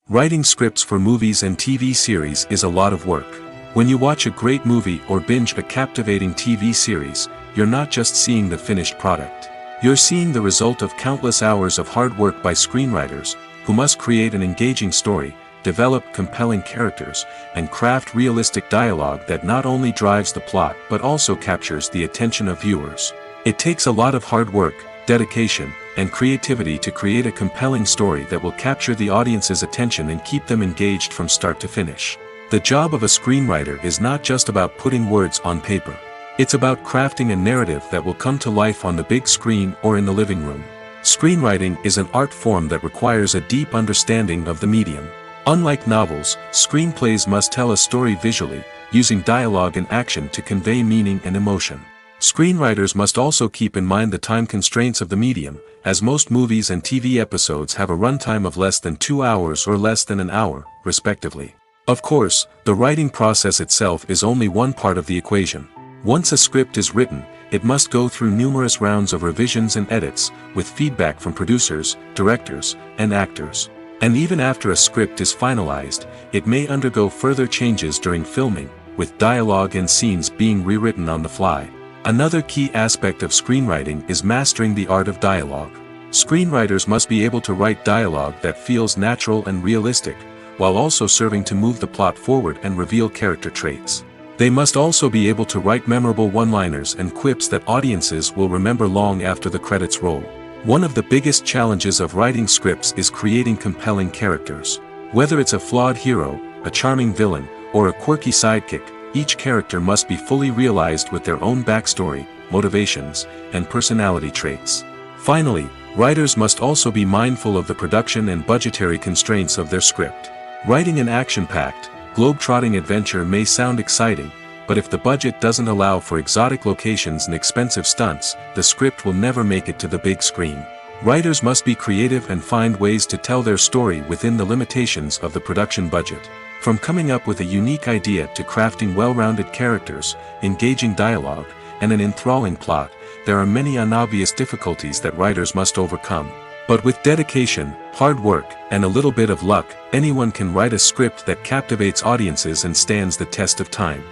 S1: Writing scripts for movies and TV series is a lot of work. When you watch a great movie or binge a captivating TV series, you're not just seeing the finished product. You're seeing the result of countless hours of hard work by screenwriters, who must create an engaging story, develop compelling characters, and craft realistic dialogue that not only drives the plot but also captures the attention of viewers. It takes a lot of hard work, dedication, and creativity to create a compelling story that will capture the audience's attention and keep them engaged from start to finish. The job of a screenwriter is not just about putting words on paper. It's about crafting a narrative that will come to life on the big screen or in the living room. Screenwriting is an art form that requires a deep understanding of the medium. Unlike novels, screenplays must tell a story visually, using dialogue and action to convey meaning and emotion. Screenwriters must also keep in mind the time constraints of the medium, as most movies and TV episodes have a runtime of less than 2 hours or less than an hour, respectively. Of course, the writing process itself is only one part of the equation. Once a script is written, it must go through numerous rounds of revisions and edits, with feedback from producers, directors, and actors. And even after a script is finalized, it may undergo further changes during filming, with dialogue and scenes being rewritten on the fly. Another key aspect of screenwriting is mastering the art of dialogue. Screenwriters must be able to write dialogue that feels natural and realistic, while also serving to move the plot forward and reveal character traits. They must also be able to write memorable one-liners and quips that audiences will remember long after the credits roll. One of the biggest challenges of writing scripts is creating compelling characters. Whether it's a flawed hero, a charming villain, or a quirky sidekick, each character must be fully realized with their own backstory, motivations, and personality traits. Finally, writers must also be mindful of the production and budgetary constraints of their script. Writing an action-packed, globe-trotting adventure may sound exciting, but if the budget doesn't allow for exotic locations and expensive stunts, the script will never make it to the big screen. Writers must be creative and find ways to tell their story within the limitations of the production budget. From coming up with a unique idea to crafting well-rounded characters, engaging dialogue, and an enthralling plot, there are many unobvious difficulties that writers must overcome. But with dedication, hard work, and a little bit of luck, anyone can write a script that captivates audiences and stands the test of time.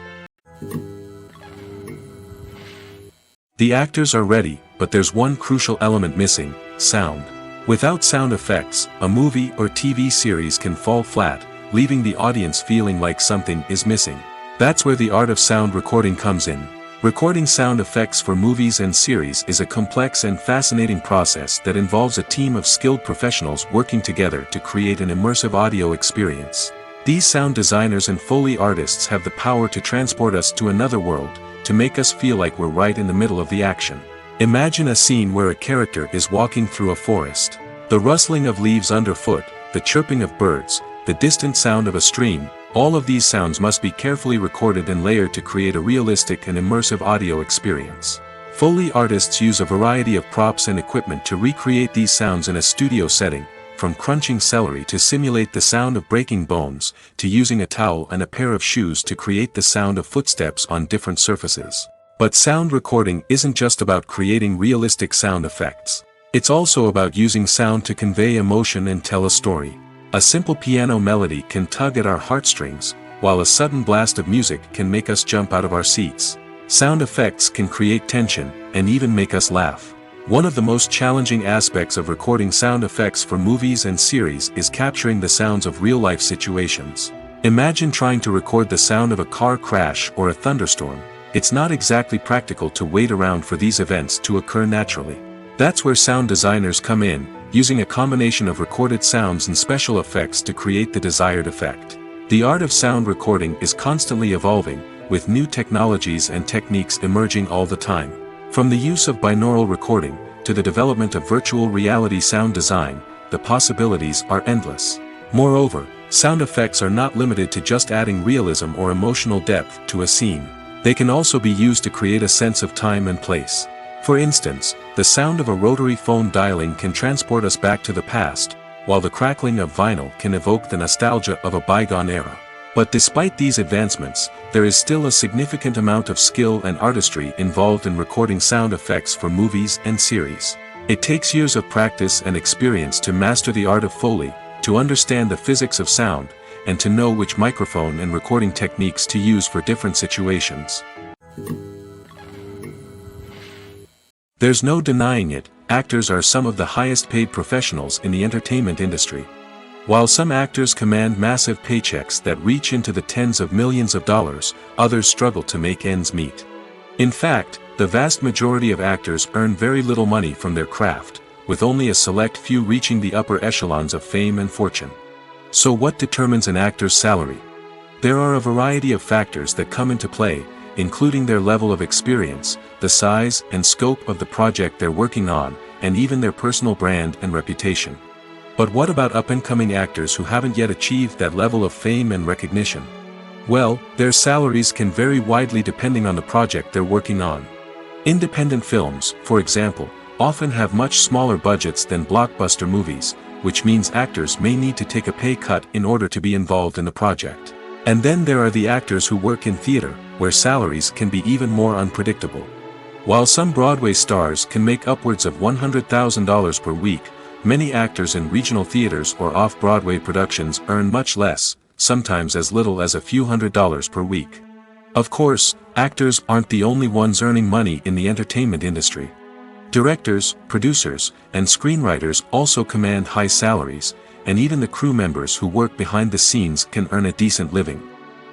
S1: The actors are ready, but there's one crucial element missing: sound. Without sound effects, a movie or TV series can fall flat, leaving the audience feeling like something is missing. That's where the art of sound recording comes in. Recording sound effects for movies and series is a complex and fascinating process that involves a team of skilled professionals working together to create an immersive audio experience. These sound designers and Foley artists have the power to transport us to another world, to make us feel like we're right in the middle of the action. Imagine a scene where a character is walking through a forest. The rustling of leaves underfoot, the chirping of birds, the distant sound of a stream, all of these sounds must be carefully recorded and layered to create a realistic and immersive audio experience. Foley artists use a variety of props and equipment to recreate these sounds in a studio setting, from crunching celery to simulate the sound of breaking bones, to using a towel and a pair of shoes to create the sound of footsteps on different surfaces. But sound recording isn't just about creating realistic sound effects. It's also about using sound to convey emotion and tell a story. A simple piano melody can tug at our heartstrings, while a sudden blast of music can make us jump out of our seats. Sound effects can create tension, and even make us laugh. One of the most challenging aspects of recording sound effects for movies and series is capturing the sounds of real-life situations. Imagine trying to record the sound of a car crash or a thunderstorm. It's not exactly practical to wait around for these events to occur naturally. That's where sound designers come in, using a combination of recorded sounds and special effects to create the desired effect. The art of sound recording is constantly evolving, with new technologies and techniques emerging all the time. From the use of binaural recording, to the development of virtual reality sound design, the possibilities are endless. Moreover, Sound effects are not limited to just adding realism or emotional depth to a scene. They can also be used to create a sense of time and place. For instance, the sound of a rotary phone dialing can transport us back to the past, while the crackling of vinyl can evoke the nostalgia of a bygone era. But despite these advancements, there is still a significant amount of skill and artistry involved in recording sound effects for movies and series. It takes years of practice and experience to master the art of Foley, to understand the physics of sound, and to know which microphone and recording techniques to use for different situations. There's no denying it, actors are some of the highest paid professionals in the entertainment industry. While some actors command massive paychecks that reach into the tens of millions of dollars, others struggle to make ends meet. In fact, the vast majority of actors earn very little money from their craft, with only a select few reaching the upper echelons of fame and fortune. So what determines an actor's salary? There are a variety of factors that come into play, including their level of experience, the size and scope of the project they're working on, and even their personal brand and reputation. But what about up-and-coming actors who haven't yet achieved that level of fame and recognition? Well, their salaries can vary widely depending on the project they're working on. Independent films, for example, often have much smaller budgets than blockbuster movies, which means actors may need to take a pay cut in order to be involved in the project. And then there are the actors who work in theater, where salaries can be even more unpredictable. While some Broadway stars can make upwards of $100,000 per week, many actors in regional theaters or off-Broadway productions earn much less, sometimes as little as a few $100s per week. Of course, actors aren't the only ones earning money in the entertainment industry. Directors, producers, and screenwriters also command high salaries, and even the crew members who work behind the scenes can earn a decent living.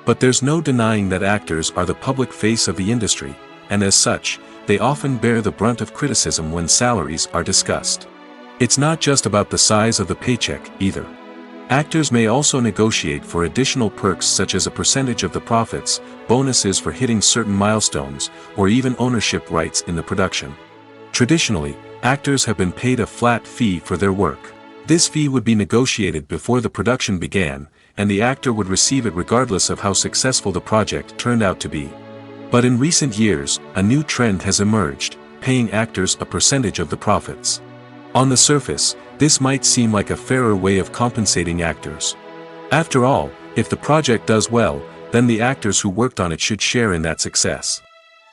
S1: But there's no denying that actors are the public face of the industry, and as such, they often bear the brunt of criticism when salaries are discussed. It's not just about the size of the paycheck, either. Actors may also negotiate for additional perks such as a percentage of the profits, bonuses for hitting certain milestones, or even ownership rights in the production. Traditionally, actors have been paid a flat fee for their work. This fee would be negotiated before the production began, and the actor would receive it regardless of how successful the project turned out to be. But in recent years, a new trend has emerged, paying actors a percentage of the profits. On the surface, this might seem like a fairer way of compensating actors. After all, if the project does well, then the actors who worked on it should share in that success.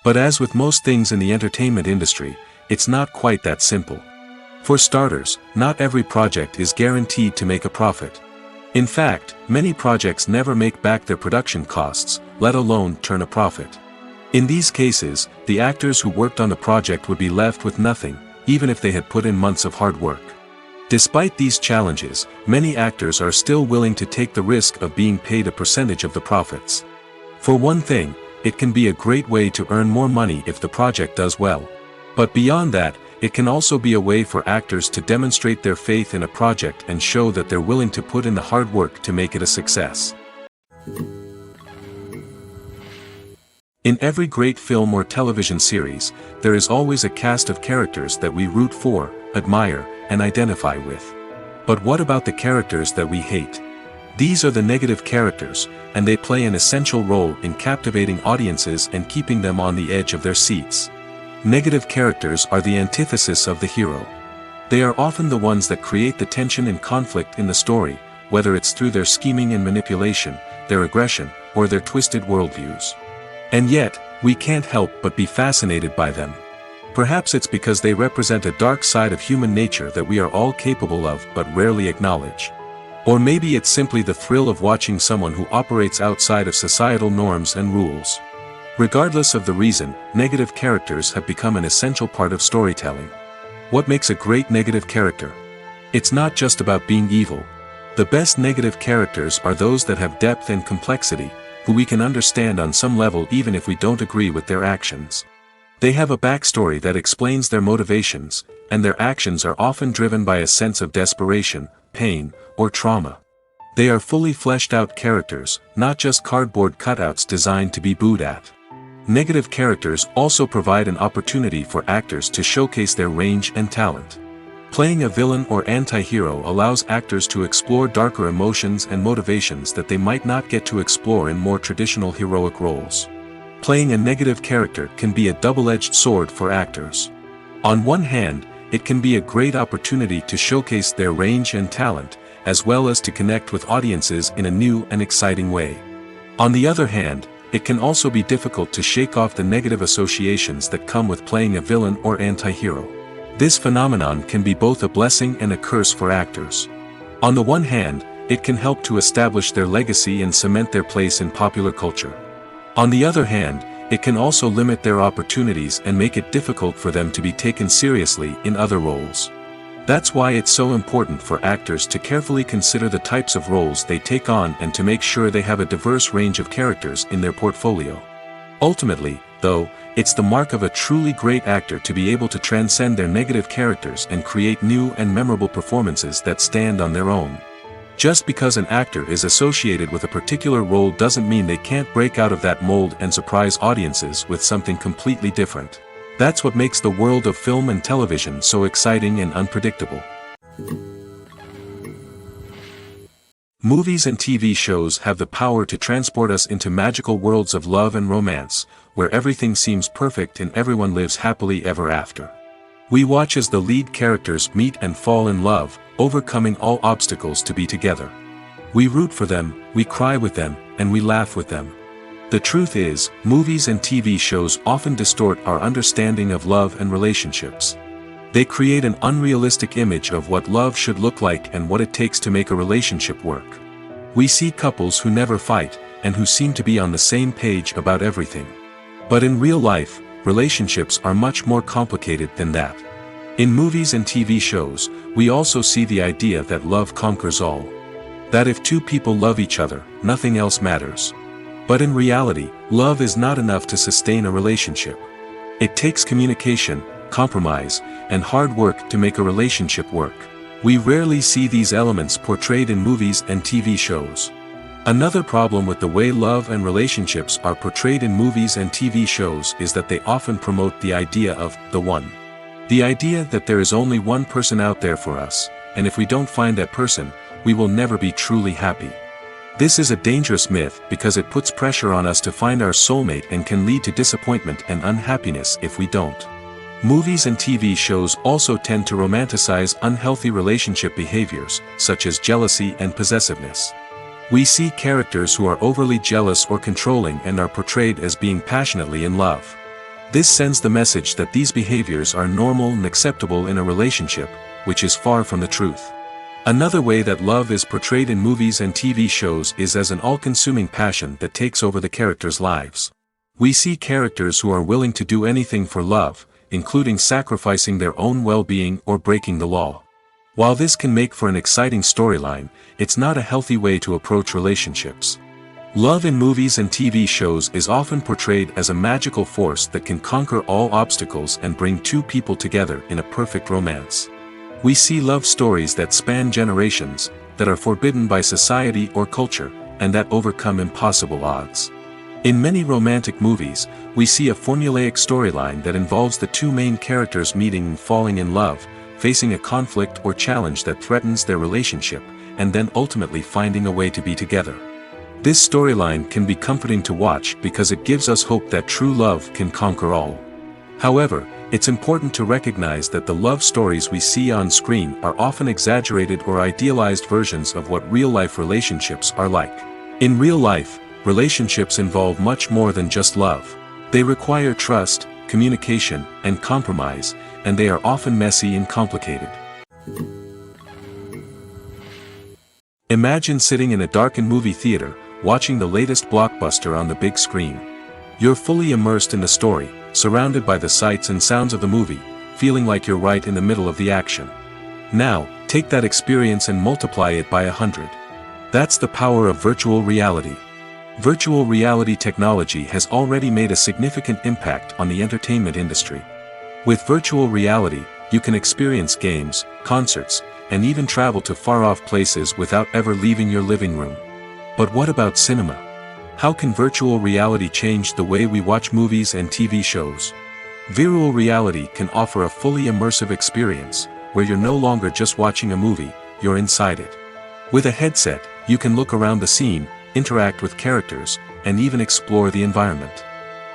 S1: But as with most things in the entertainment industry, it's not quite that simple. For starters, not every project is guaranteed to make a profit. In fact, many projects never make back their production costs, let alone turn a profit. In these cases, the actors who worked on the project would be left with nothing, even if they had put in months of hard work. Despite these challenges, many actors are still willing to take the risk of being paid a percentage of the profits. For one thing, it can be a great way to earn more money if the project does well. But beyond that, it can also be a way for actors to demonstrate their faith in a project and show that they're willing to put in the hard work to make it a success. In every great film or television series, there is always a cast of characters that we root for, admire, and identify with. But what about the characters that we hate? These are the negative characters, and they play an essential role in captivating audiences and keeping them on the edge of their seats. Negative characters are the antithesis of the hero. They are often the ones that create the tension and conflict in the story, whether it's through their scheming and manipulation, their aggression, or their twisted worldviews. And yet, we can't help but be fascinated by them. Perhaps it's because they represent a dark side of human nature that we are all capable of but rarely acknowledge. Or maybe it's simply the thrill of watching someone who operates outside of societal norms and rules. Regardless of the reason, negative characters have become an essential part of storytelling. What makes a great negative character? It's not just about being evil. The best negative characters are those that have depth and complexity, who we can understand on some level even if we don't agree with their actions. They have a backstory that explains their motivations, and their actions are often driven by a sense of desperation, pain, or trauma. They are fully fleshed out characters, not just cardboard cutouts designed to be booed at. Negative characters also provide an opportunity for actors to showcase their range and talent. Playing a villain or anti-hero allows actors to explore darker emotions and motivations that they might not get to explore in more traditional heroic roles. Playing a negative character can be a double-edged sword for actors. On one hand, it can be a great opportunity to showcase their range and talent, as well as to connect with audiences in a new and exciting way. On the other hand, it can also be difficult to shake off the negative associations that come with playing a villain or anti-hero. This phenomenon can be both a blessing and a curse for actors. On the one hand, it can help to establish their legacy and cement their place in popular culture. On the other hand, it can also limit their opportunities and make it difficult for them to be taken seriously in other roles. That's why it's so important for actors to carefully consider the types of roles they take on and to make sure they have a diverse range of characters in their portfolio. Ultimately, though, it's the mark of a truly great actor to be able to transcend their negative characters and create new and memorable performances that stand on their own. Just because an actor is associated with a particular role doesn't mean they can't break out of that mold and surprise audiences with something completely different. That's what makes the world of film and television so exciting and unpredictable. Movies and TV shows have the power to transport us into magical worlds of love and romance, where everything seems perfect and everyone lives happily ever after. We watch as the lead characters meet and fall in love, overcoming all obstacles to be together. We root for them, we cry with them, and we laugh with them. The truth is, movies and TV shows often distort our understanding of love and relationships. They create an unrealistic image of what love should look like and what it takes to make a relationship work. We see couples who never fight, and who seem to be on the same page about everything. But in real life, relationships are much more complicated than that. In movies and TV shows, we also see the idea that love conquers all. That if two people love each other, nothing else matters. But in reality, love is not enough to sustain a relationship. It takes communication, compromise, and hard work to make a relationship work. We rarely see these elements portrayed in movies and TV shows. Another problem with the way love and relationships are portrayed in movies and TV shows is that they often promote the idea of the one. The idea that there is only one person out there for us, and if we don't find that person, we will never be truly happy. This is a dangerous myth because it puts pressure on us to find our soulmate and can lead to disappointment and unhappiness if we don't. Movies and TV shows also tend to romanticize unhealthy relationship behaviors, such as jealousy and possessiveness. We see characters who are overly jealous or controlling and are portrayed as being passionately in love. This sends the message that these behaviors are normal and acceptable in a relationship, which is far from the truth. Another way that love is portrayed in movies and TV shows is as an all-consuming passion that takes over the characters' lives. We see characters who are willing to do anything for love, including sacrificing their own well-being or breaking the law. While this can make for an exciting storyline, it's not a healthy way to approach relationships. Love in movies and TV shows is often portrayed as a magical force that can conquer all obstacles and bring two people together in a perfect romance. We see love stories that span generations, that are forbidden by society or culture, and that overcome impossible odds. In many romantic movies, we see a formulaic storyline that involves the two main characters meeting and falling in love, facing a conflict or challenge that threatens their relationship, and then ultimately finding a way to be together. This storyline can be comforting to watch because it gives us hope that true love can conquer all. However, it's important to recognize that the love stories we see on screen are often exaggerated or idealized versions of what real-life relationships are like. In real life, relationships involve much more than just love. They require trust, communication, and compromise, and they are often messy and complicated. Imagine sitting in a darkened movie theater, watching the latest blockbuster on the big screen. You're fully immersed in the story, surrounded by the sights and sounds of the movie, feeling like you're right in the middle of the action. Now, take that experience and multiply it by 100. That's the power of virtual reality. Virtual reality technology has already made a significant impact on the entertainment industry. With virtual reality, you can experience games, concerts, and even travel to far-off places without ever leaving your living room. But what about cinema? How can virtual reality change the way we watch movies and TV shows? Virtual reality can offer a fully immersive experience, where you're no longer just watching a movie, you're inside it. With a headset, you can look around the scene, interact with characters, and even explore the environment.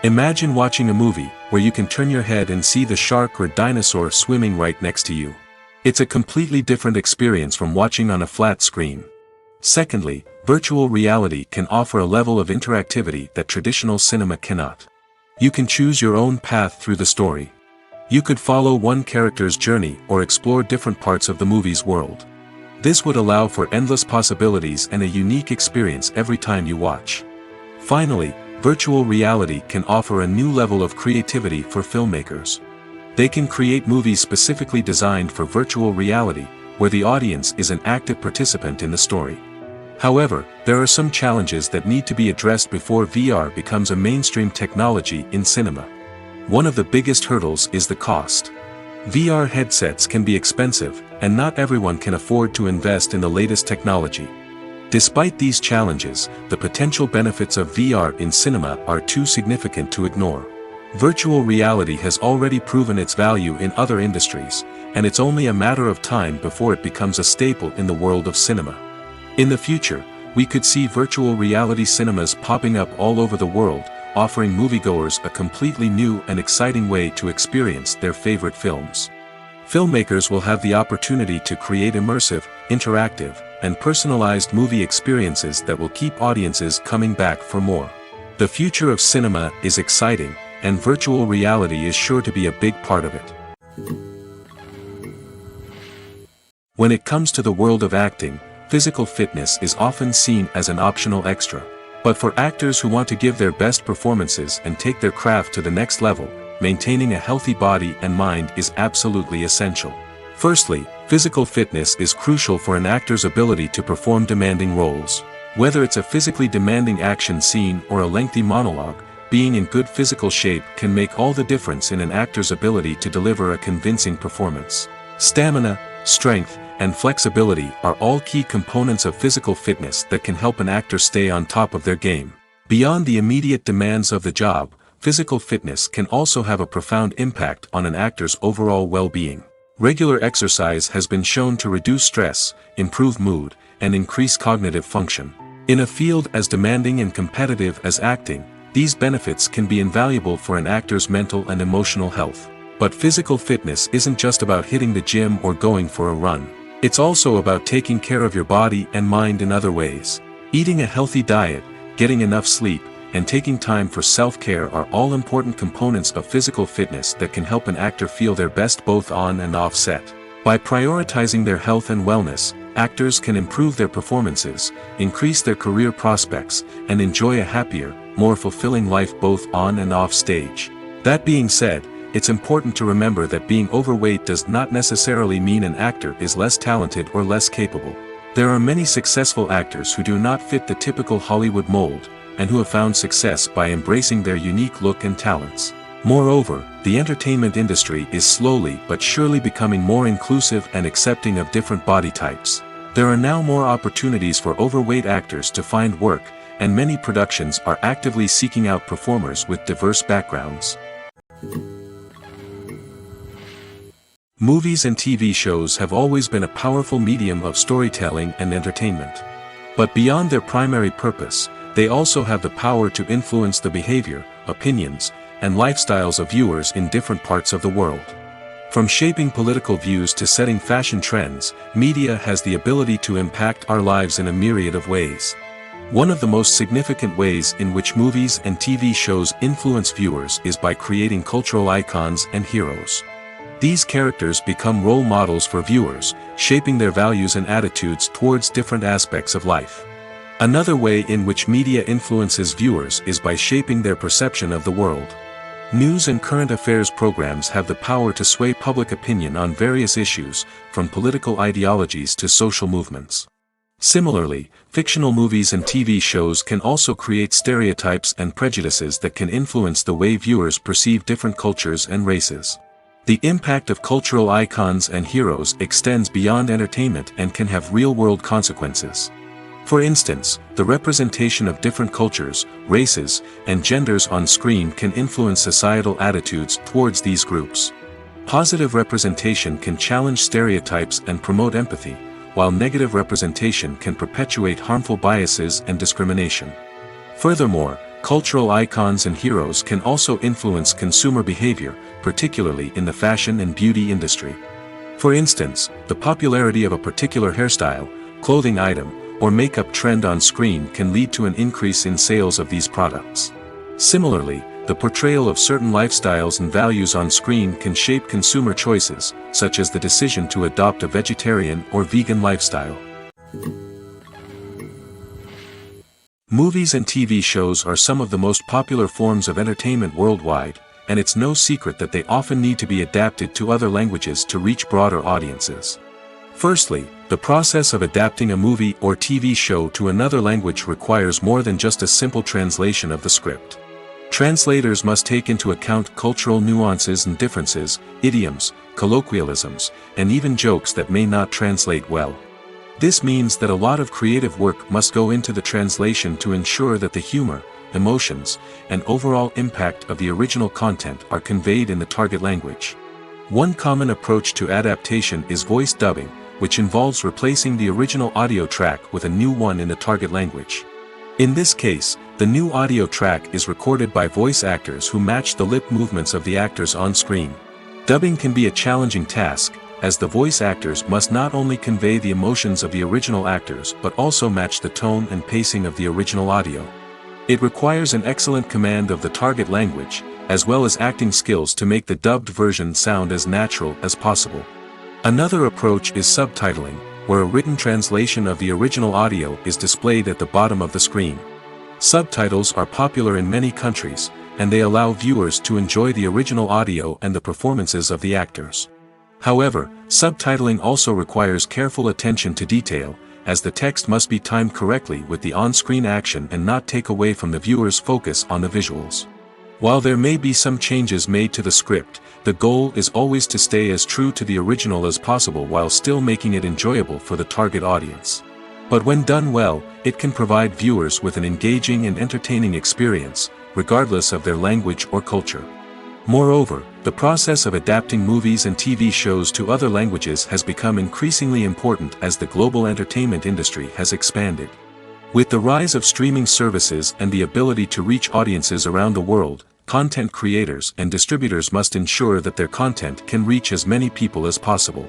S1: Imagine watching a movie where you can turn your head and see the shark or dinosaur swimming right next to you. It's a completely different experience from watching on a flat screen. Secondly, virtual reality can offer a level of interactivity that traditional cinema cannot. You can choose your own path through the story. You could follow one character's journey or explore different parts of the movie's world. This would allow for endless possibilities and a unique experience every time you watch. Finally, virtual reality can offer a new level of creativity for filmmakers. They can create movies specifically designed for virtual reality, where the audience is an active participant in the story. However, there are some challenges that need to be addressed before VR becomes a mainstream technology in cinema. One of the biggest hurdles is the cost. VR headsets can be expensive, and not everyone can afford to invest in the latest technology. Despite these challenges, the potential benefits of VR in cinema are too significant to ignore. Virtual reality has already proven its value in other industries, and it's only a matter of time before it becomes a staple in the world of cinema. In the future, we could see virtual reality cinemas popping up all over the world, offering moviegoers a completely new and exciting way to experience their favorite films. Filmmakers will have the opportunity to create immersive, interactive, and personalized movie experiences that will keep audiences coming back for more. The future of cinema is exciting, and virtual reality is sure to be a big part of it. When it comes to the world of acting, physical fitness is often seen as an optional extra. But for actors who want to give their best performances and take their craft to the next level, maintaining a healthy body and mind is absolutely essential. Firstly, physical fitness is crucial for an actor's ability to perform demanding roles. Whether it's a physically demanding action scene or a lengthy monologue, being in good physical shape can make all the difference in an actor's ability to deliver a convincing performance. Stamina, strength, and flexibility are all key components of physical fitness that can help an actor stay on top of their game. Beyond the immediate demands of the job, physical fitness can also have a profound impact on an actor's overall well-being. Regular exercise has been shown to reduce stress, improve mood, and increase cognitive function. In a field as demanding and competitive as acting, these benefits can be invaluable for an actor's mental and emotional health. But physical fitness isn't just about hitting the gym or going for a run. It's also about taking care of your body and mind in other ways. Eating a healthy diet, getting enough sleep, and taking time for self-care are all important components of physical fitness that can help an actor feel their best both on and off set. By prioritizing their health and wellness, actors can improve their performances, increase their career prospects, and enjoy a happier, more fulfilling life both on and off stage. That being said, it's important to remember that being overweight does not necessarily mean an actor is less talented or less capable. There are many successful actors who do not fit the typical Hollywood mold, and who have found success by embracing their unique look and talents. Moreover, the entertainment industry is slowly but surely becoming more inclusive and accepting of different body types. There are now more opportunities for overweight actors to find work, and many productions are actively seeking out performers with diverse backgrounds. Movies and TV shows have always been a powerful medium of storytelling and entertainment. But beyond their primary purpose, they also have the power to influence the behavior, opinions, and lifestyles of viewers in different parts of the world. From shaping political views to setting fashion trends, media has the ability to impact our lives in a myriad of ways. One of the most significant ways in which movies and TV shows influence viewers is by creating cultural icons and heroes. These characters become role models for viewers, shaping their values and attitudes towards different aspects of life. Another way in which media influences viewers is by shaping their perception of the world. News and current affairs programs have the power to sway public opinion on various issues, from political ideologies to social movements. Similarly, fictional movies and TV shows can also create stereotypes and prejudices that can influence the way viewers perceive different cultures and races. The impact of cultural icons and heroes extends beyond entertainment and can have real-world consequences. For instance, the representation of different cultures, races, and genders on screen can influence societal attitudes towards these groups. Positive representation can challenge stereotypes and promote empathy, while negative representation can perpetuate harmful biases and discrimination. Furthermore, cultural icons and heroes can also influence consumer behavior, particularly in the fashion and beauty industry. For instance, the popularity of a particular hairstyle, clothing item, or makeup trend on screen can lead to an increase in sales of these products. Similarly, the portrayal of certain lifestyles and values on screen can shape consumer choices, such as the decision to adopt a vegetarian or vegan lifestyle. Movies and TV shows are some of the most popular forms of entertainment worldwide, and it's no secret that they often need to be adapted to other languages to reach broader audiences. Firstly, the process of adapting a movie or TV show to another language requires more than just a simple translation of the script. Translators must take into account cultural nuances and differences, idioms, colloquialisms, and even jokes that may not translate well. This means that a lot of creative work must go into the translation to ensure that the humor, emotions, and overall impact of the original content are conveyed in the target language. One common approach to adaptation is voice dubbing, which involves replacing the original audio track with a new one in the target language. In this case, the new audio track is recorded by voice actors who match the lip movements of the actors on screen. Dubbing can be a challenging task, as the voice actors must not only convey the emotions of the original actors but also match the tone and pacing of the original audio. It requires an excellent command of the target language, as well as acting skills to make the dubbed version sound as natural as possible. Another approach is subtitling, where a written translation of the original audio is displayed at the bottom of the screen. Subtitles are popular in many countries, and they allow viewers to enjoy the original audio and the performances of the actors. However, subtitling also requires careful attention to detail, as the text must be timed correctly with the on-screen action and not take away from the viewer's focus on the visuals. While there may be some changes made to the script, the goal is always to stay as true to the original as possible while still making it enjoyable for the target audience. But when done well, it can provide viewers with an engaging and entertaining experience, regardless of their language or culture. Moreover, the process of adapting movies and TV shows to other languages has become increasingly important as the global entertainment industry has expanded. With the rise of streaming services and the ability to reach audiences around the world, content creators and distributors must ensure that their content can reach as many people as possible.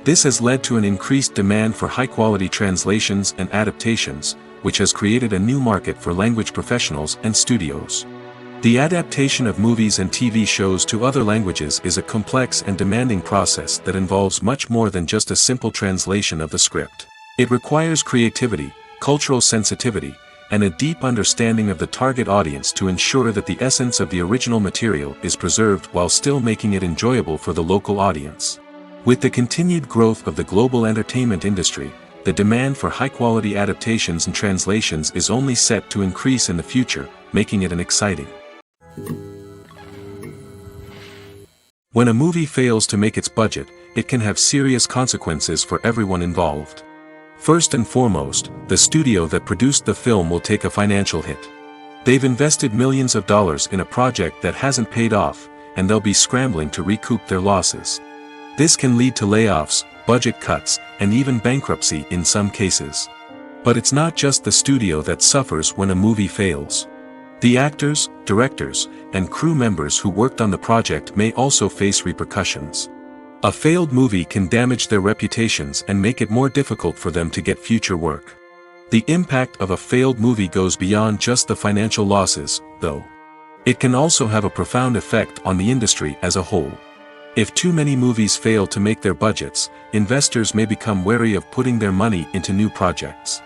S1: This has led to an increased demand for high-quality translations and adaptations, which has created a new market for language professionals and studios. The adaptation of movies and TV shows to other languages is a complex and demanding process that involves much more than just a simple translation of the script. It requires creativity, cultural sensitivity, and a deep understanding of the target audience to ensure that the essence of the original material is preserved while still making it enjoyable for the local audience. With the continued growth of the global entertainment industry, the demand for high-quality adaptations and translations is only set to increase in the future, making it an exciting. When a movie fails to make its budget, it can have serious consequences for everyone involved. First and foremost, the studio that produced the film will take a financial hit. They've invested millions of dollars in a project that hasn't paid off, and they'll be scrambling to recoup their losses. This can lead to layoffs, budget cuts, and even bankruptcy in some cases. But it's not just the studio that suffers when a movie fails. The actors, directors, and crew members who worked on the project may also face repercussions. A failed movie can damage their reputations and make it more difficult for them to get future work. The impact of a failed movie goes beyond just the financial losses, though. It can also have a profound effect on the industry as a whole. If too many movies fail to make their budgets, investors may become wary of putting their money into new projects.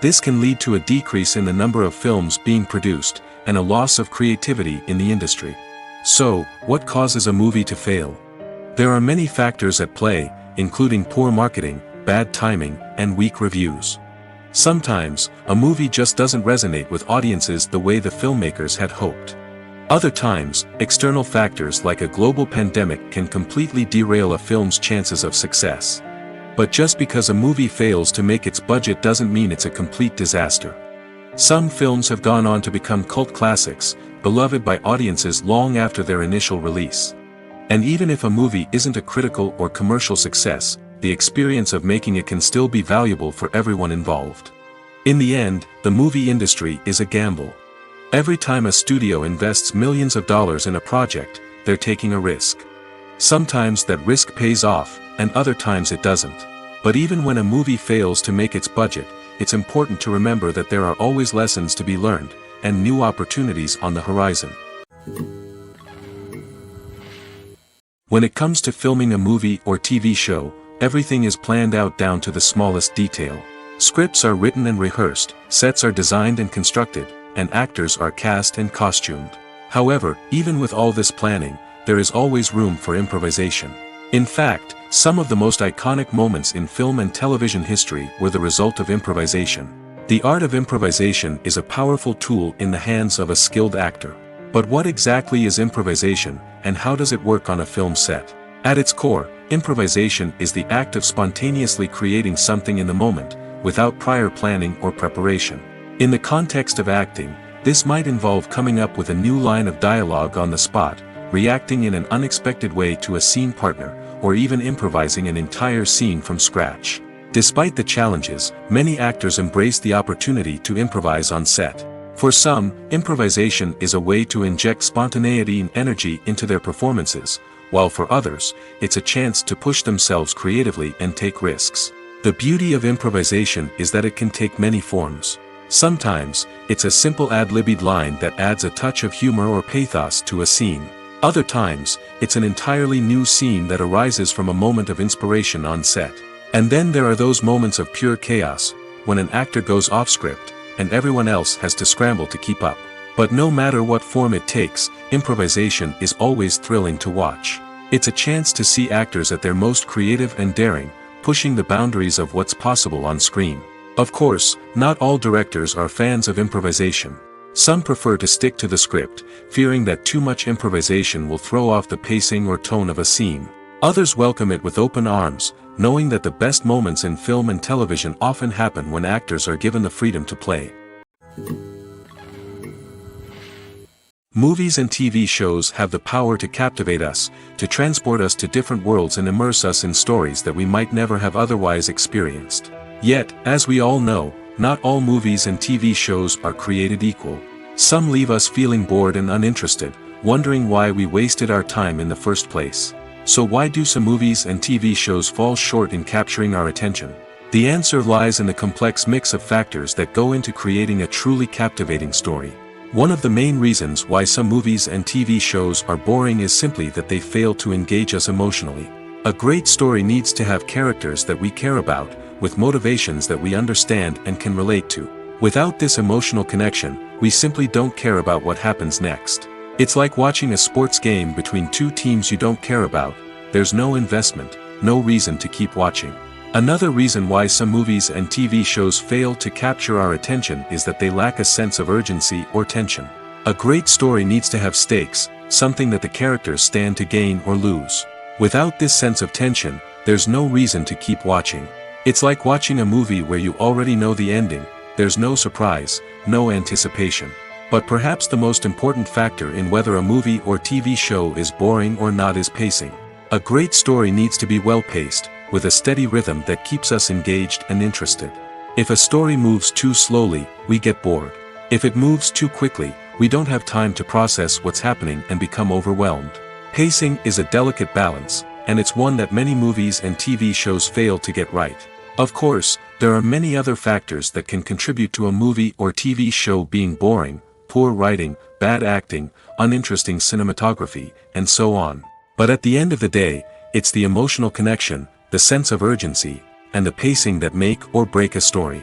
S1: This can lead to a decrease in the number of films being produced, and a loss of creativity in the industry. So, what causes a movie to fail? There are many factors at play, including poor marketing, bad timing, and weak reviews. Sometimes, a movie just doesn't resonate with audiences the way the filmmakers had hoped. Other times, external factors like a global pandemic can completely derail a film's chances of success. But just because a movie fails to make its budget doesn't mean it's a complete disaster. Some films have gone on to become cult classics, beloved by audiences long after their initial release. And even if a movie isn't a critical or commercial success, the experience of making it can still be valuable for everyone involved. In the end, the movie industry is a gamble. Every time a studio invests millions of dollars in a project, they're taking a risk. Sometimes that risk pays off, and other times it doesn't. But even when a movie fails to make its budget, it's important to remember that there are always lessons to be learned, and new opportunities on the horizon. When it comes to filming a movie or TV show, everything is planned out down to the smallest detail. Scripts are written and rehearsed, sets are designed and constructed, and actors are cast and costumed. However, even with all this planning, there is always room for improvisation. In fact, some of the most iconic moments in film and television history were the result of improvisation. The art of improvisation is a powerful tool in the hands of a skilled actor. But what exactly is improvisation, and how does it work on a film set? At its core, improvisation is the act of spontaneously creating something in the moment, without prior planning or preparation. In the context of acting, this might involve coming up with a new line of dialogue on the spot, reacting in an unexpected way to a scene partner, or even improvising an entire scene from scratch. Despite the challenges, many actors embrace the opportunity to improvise on set. For some, improvisation is a way to inject spontaneity and energy into their performances, while for others, it's a chance to push themselves creatively and take risks. The beauty of improvisation is that it can take many forms. Sometimes, it's a simple ad-libbed line that adds a touch of humor or pathos to a scene. Other times, it's an entirely new scene that arises from a moment of inspiration on set. And then there are those moments of pure chaos, when an actor goes off script, and everyone else has to scramble to keep up. But no matter what form it takes, improvisation is always thrilling to watch. It's a chance to see actors at their most creative and daring, pushing the boundaries of what's possible on screen. Of course, not all directors are fans of improvisation. Some prefer to stick to the script, fearing that too much improvisation will throw off the pacing or tone of a scene. Others welcome it with open arms, knowing that the best moments in film and television often happen when actors are given the freedom to play. Movies and TV shows have the power to captivate us, to transport us to different worlds and immerse us in stories that we might never have otherwise experienced. Yet, as we all know, not all movies and TV shows are created equal. Some leave us feeling bored and uninterested, wondering why we wasted our time in the first place. So why do some movies and TV shows fall short in capturing our attention? The answer lies in the complex mix of factors that go into creating a truly captivating story. One of the main reasons why some movies and TV shows are boring is simply that they fail to engage us emotionally. A great story needs to have characters that we care about, with motivations that we understand and can relate to. Without this emotional connection, we simply don't care about what happens next. It's like watching a sports game between two teams you don't care about. There's no investment, no reason to keep watching. Another reason why some movies and TV shows fail to capture our attention is that they lack a sense of urgency or tension. A great story needs to have stakes, something that the characters stand to gain or lose. Without this sense of tension, there's no reason to keep watching. It's like watching a movie where you already know the ending. There's no surprise, no anticipation. But perhaps the most important factor in whether a movie or TV show is boring or not is pacing. A great story needs to be well-paced, with a steady rhythm that keeps us engaged and interested. If a story moves too slowly, we get bored. If it moves too quickly, we don't have time to process what's happening and become overwhelmed. Pacing is a delicate balance, and it's one that many movies and TV shows fail to get right. Of course, there are many other factors that can contribute to a movie or TV show being boring: poor writing, bad acting, uninteresting cinematography, and so on. But at the end of the day, it's the emotional connection, the sense of urgency, and the pacing that make or break a story.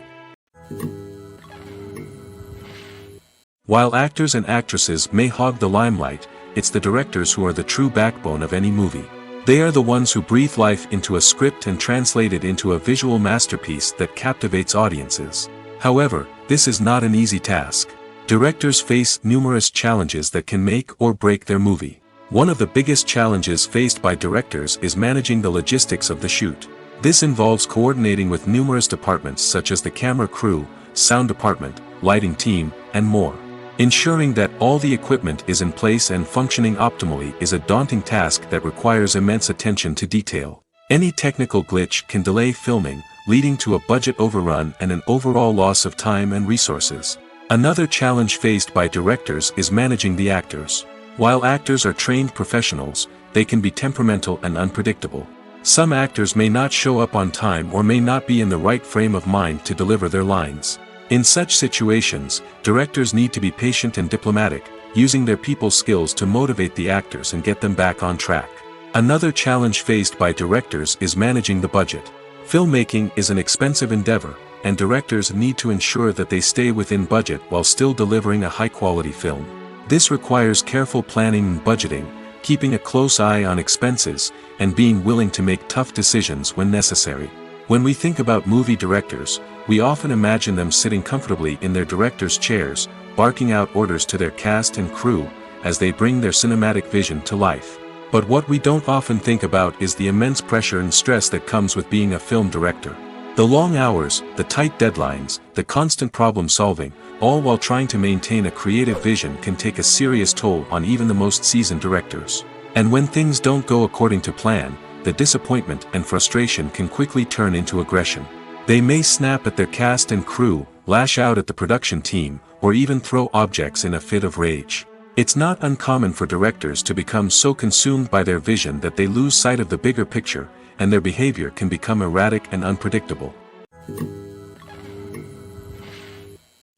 S1: While actors and actresses may hog the limelight, it's the directors who are the true backbone of any movie. They are the ones who breathe life into a script and translate it into a visual masterpiece that captivates audiences. However, this is not an easy task. Directors face numerous challenges that can make or break their movie. One of the biggest challenges faced by directors is managing the logistics of the shoot. This involves coordinating with numerous departments such as the camera crew, sound department, lighting team, and more. Ensuring that all the equipment is in place and functioning optimally is a daunting task that requires immense attention to detail. Any technical glitch can delay filming, leading to a budget overrun and an overall loss of time and resources. Another challenge faced by directors is managing the actors. While actors are trained professionals, they can be temperamental and unpredictable. Some actors may not show up on time or may not be in the right frame of mind to deliver their lines. In such situations, directors need to be patient and diplomatic, using their people skills to motivate the actors and get them back on track. Another challenge faced by directors is managing the budget. Filmmaking is an expensive endeavor, and directors need to ensure that they stay within budget while still delivering a high-quality film. This requires careful planning and budgeting, keeping a close eye on expenses, and being willing to make tough decisions when necessary. When we think about movie directors, we often imagine them sitting comfortably in their director's chairs, barking out orders to their cast and crew, as they bring their cinematic vision to life. But what we don't often think about is the immense pressure and stress that comes with being a film director. The long hours, the tight deadlines, the constant problem solving, all while trying to maintain a creative vision can take a serious toll on even the most seasoned directors. And when things don't go according to plan, the disappointment and frustration can quickly turn into aggression. They may snap at their cast and crew, lash out at the production team, or even throw objects in a fit of rage. It's not uncommon for directors to become so consumed by their vision that they lose sight of the bigger picture, and their behavior can become erratic and unpredictable.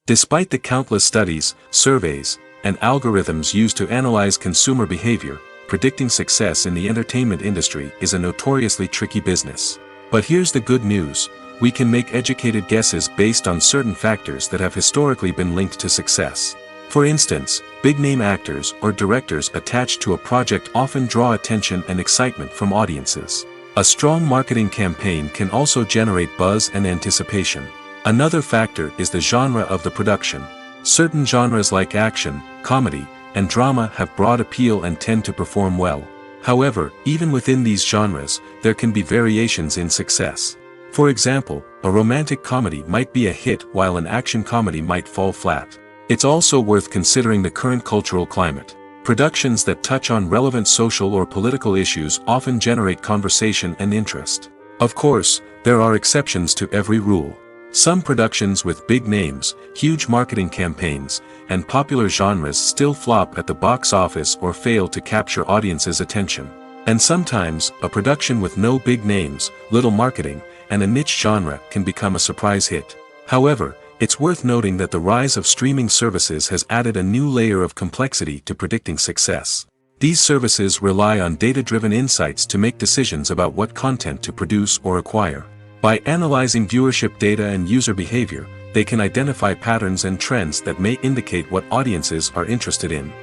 S1: Despite the countless studies, surveys, and algorithms used to analyze consumer behavior, predicting success in the entertainment industry is a notoriously tricky business. But here's the good news: we can make educated guesses based on certain factors that have historically been linked to success. For instance, big-name actors or directors attached to a project often draw attention and excitement from audiences. A strong marketing campaign can also generate buzz and anticipation. Another factor is the genre of the production. Certain genres like action, comedy, and drama have broad appeal and tend to perform well. However, even within these genres, there can be variations in success. For example, a romantic comedy might be a hit while an action comedy might fall flat. It's also worth considering the current cultural climate. Productions that touch on relevant social or political issues often generate conversation and interest. Of course, there are exceptions to every rule. Some productions with big names, huge marketing campaigns, and popular genres still flop at the box office or fail to capture audiences' attention. And sometimes, a production with no big names, little marketing, and a niche genre can become a surprise hit. However, it's worth noting that the rise of streaming services has added a new layer of complexity to predicting success. These services rely on data-driven insights to make decisions about what content to produce or acquire. By analyzing viewership data and user behavior, they can identify patterns and trends that may indicate what audiences are interested in.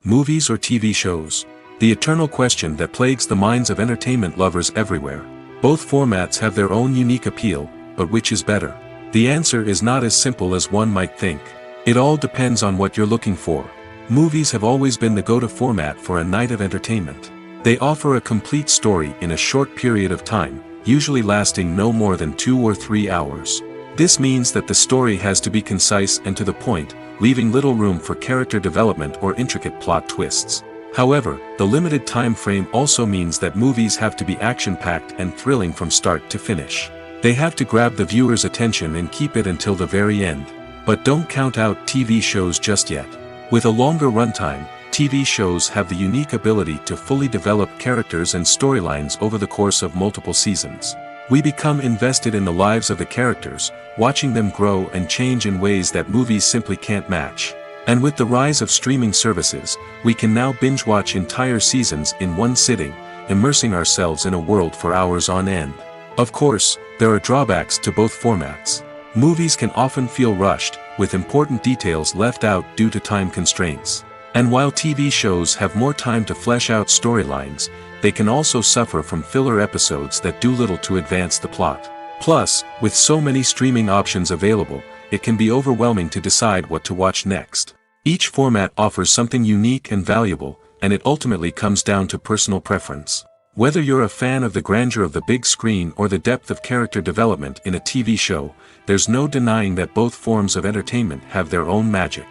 S1: Movies or TV shows? The eternal question that plagues the minds of entertainment lovers everywhere. Both formats have their own unique appeal, but which is better? The answer is not as simple as one might think. It all depends on what you're looking for. Movies have always been the go-to format for a night of entertainment. They offer a complete story in a short period of time, usually lasting no more than 2 or 3 hours. This means that the story has to be concise and to the point, leaving little room for character development or intricate plot twists. However, the limited time frame also means that movies have to be action-packed and thrilling from start to finish. They have to grab the viewer's attention and keep it until the very end. But don't count out TV shows just yet. With a longer runtime, TV shows have the unique ability to fully develop characters and storylines over the course of multiple seasons. We become invested in the lives of the characters, watching them grow and change in ways that movies simply can't match. And with the rise of streaming services, we can now binge-watch entire seasons in one sitting, immersing ourselves in a world for hours on end. Of course, there are drawbacks to both formats. Movies can often feel rushed, with important details left out due to time constraints. And while TV shows have more time to flesh out storylines, they can also suffer from filler episodes that do little to advance the plot. Plus, with so many streaming options available, it can be overwhelming to decide what to watch next. Each format offers something unique and valuable, and it ultimately comes down to personal preference. Whether you're a fan of the grandeur of the big screen or the depth of character development in a TV show, there's no denying that both forms of entertainment have their own magic.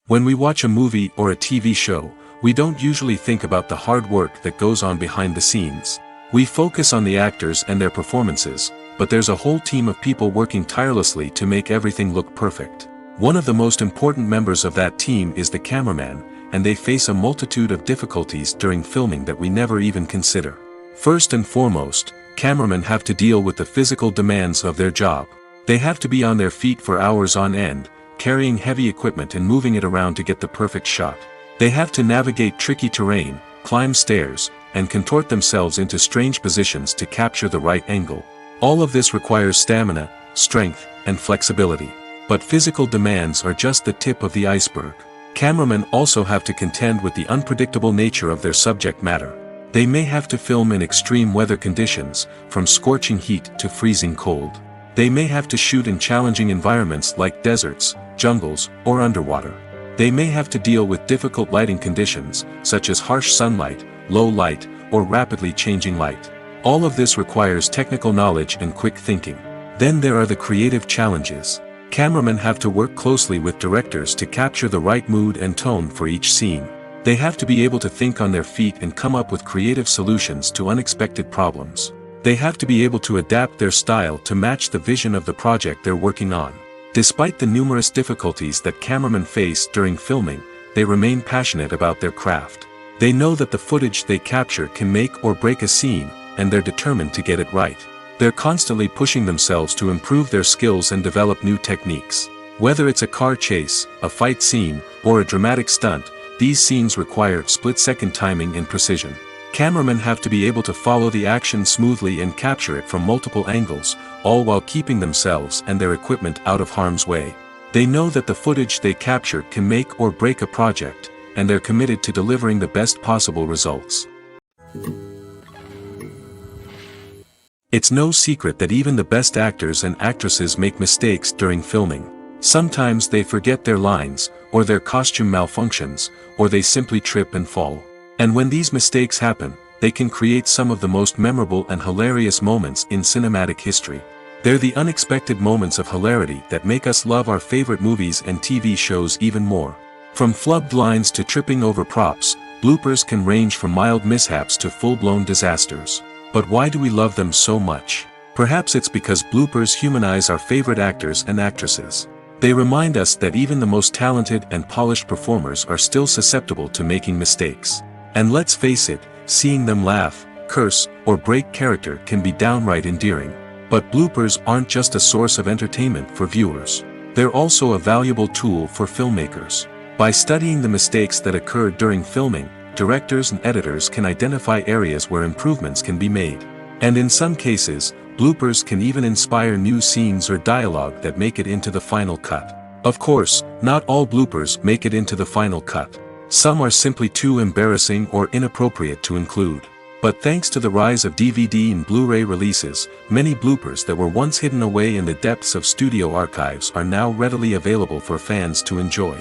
S1: When we watch a movie or a TV show, we don't usually think about the hard work that goes on behind the scenes. We focus on the actors and their performances, but there's a whole team of people working tirelessly to make everything look perfect. One of the most important members of that team is the cameraman, and they face a multitude of difficulties during filming that we never even consider. First and foremost, cameramen have to deal with the physical demands of their job. They have to be on their feet for hours on end, carrying heavy equipment and moving it around to get the perfect shot. They have to navigate tricky terrain, climb stairs, and contort themselves into strange positions to capture the right angle. All of this requires stamina, strength, and flexibility. But physical demands are just the tip of the iceberg. Cameramen also have to contend with the unpredictable nature of their subject matter. They may have to film in extreme weather conditions, from scorching heat to freezing cold. They may have to shoot in challenging environments like deserts, jungles, or underwater. They may have to deal with difficult lighting conditions, such as harsh sunlight, low light, or rapidly changing light. All of this requires technical knowledge and quick thinking. Then there are the creative challenges. Cameramen have to work closely with directors to capture the right mood and tone for each scene. They have to be able to think on their feet and come up with creative solutions to unexpected problems. They have to be able to adapt their style to match the vision of the project they're working on. Despite the numerous difficulties that cameramen face during filming, they remain passionate about their craft. They know that the footage they capture can make or break a scene, and they're determined to get it right. They're constantly pushing themselves to improve their skills and develop new techniques. Whether it's a car chase, a fight scene, or a dramatic stunt, these scenes require split-second timing and precision. Cameramen have to be able to follow the action smoothly and capture it from multiple angles, all while keeping themselves and their equipment out of harm's way. They know that the footage they capture can make or break a project, and they're committed to delivering the best possible results. It's no secret that even the best actors and actresses make mistakes during filming. Sometimes they forget their lines, or their costume malfunctions, or they simply trip and fall. And when these mistakes happen, they can create some of the most memorable and hilarious moments in cinematic history. They're the unexpected moments of hilarity that make us love our favorite movies and TV shows even more. From flubbed lines to tripping over props, bloopers can range from mild mishaps to full-blown disasters. But why do we love them so much? Perhaps it's because bloopers humanize our favorite actors and actresses. They remind us that even the most talented and polished performers are still susceptible to making mistakes. And let's face it, seeing them laugh, curse, or break character can be downright endearing. But bloopers aren't just a source of entertainment for viewers. They're also a valuable tool for filmmakers. By studying the mistakes that occur during filming, directors and editors can identify areas where improvements can be made. And in some cases, bloopers can even inspire new scenes or dialogue that make it into the final cut. Of course, not all bloopers make it into the final cut. Some are simply too embarrassing or inappropriate to include. But thanks to the rise of DVD and Blu-ray releases, many bloopers that were once hidden away in the depths of studio archives are now readily available for fans to enjoy.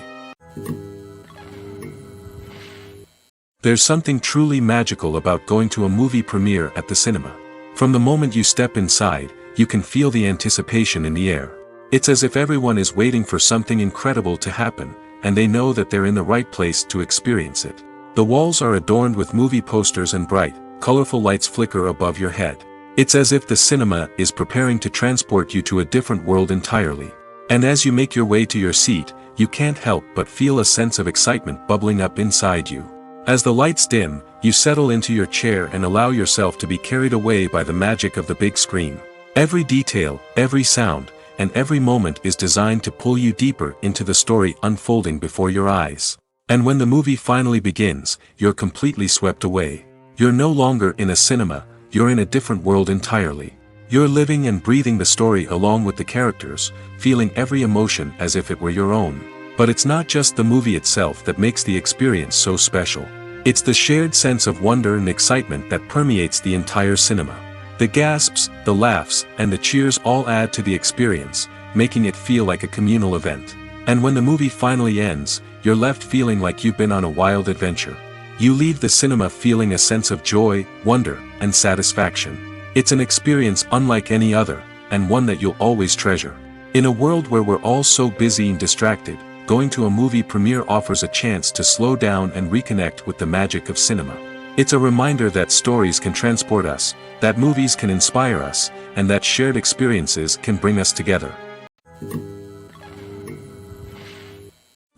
S1: There's something truly magical about going to a movie premiere at the cinema. From the moment you step inside, you can feel the anticipation in the air. It's as if everyone is waiting for something incredible to happen, and they know that they're in the right place to experience it. The walls are adorned with movie posters and bright, colorful lights flicker above your head. It's as if the cinema is preparing to transport you to a different world entirely. And as you make your way to your seat, you can't help but feel a sense of excitement bubbling up inside you. As the lights dim, you settle into your chair and allow yourself to be carried away by the magic of the big screen. Every detail, every sound, and every moment is designed to pull you deeper into the story unfolding before your eyes. And when the movie finally begins, you're completely swept away. You're no longer in a cinema, you're in a different world entirely. You're living and breathing the story along with the characters, feeling every emotion as if it were your own. But it's not just the movie itself that makes the experience so special. It's the shared sense of wonder and excitement that permeates the entire cinema. The gasps, the laughs, and the cheers all add to the experience, making it feel like a communal event. And when the movie finally ends, you're left feeling like you've been on a wild adventure. You leave the cinema feeling a sense of joy, wonder, and satisfaction. It's an experience unlike any other, and one that you'll always treasure. In a world where we're all so busy and distracted, going to a movie premiere offers a chance to slow down and reconnect with the magic of cinema. It's a reminder that stories can transport us, that movies can inspire us, and that shared experiences can bring us together.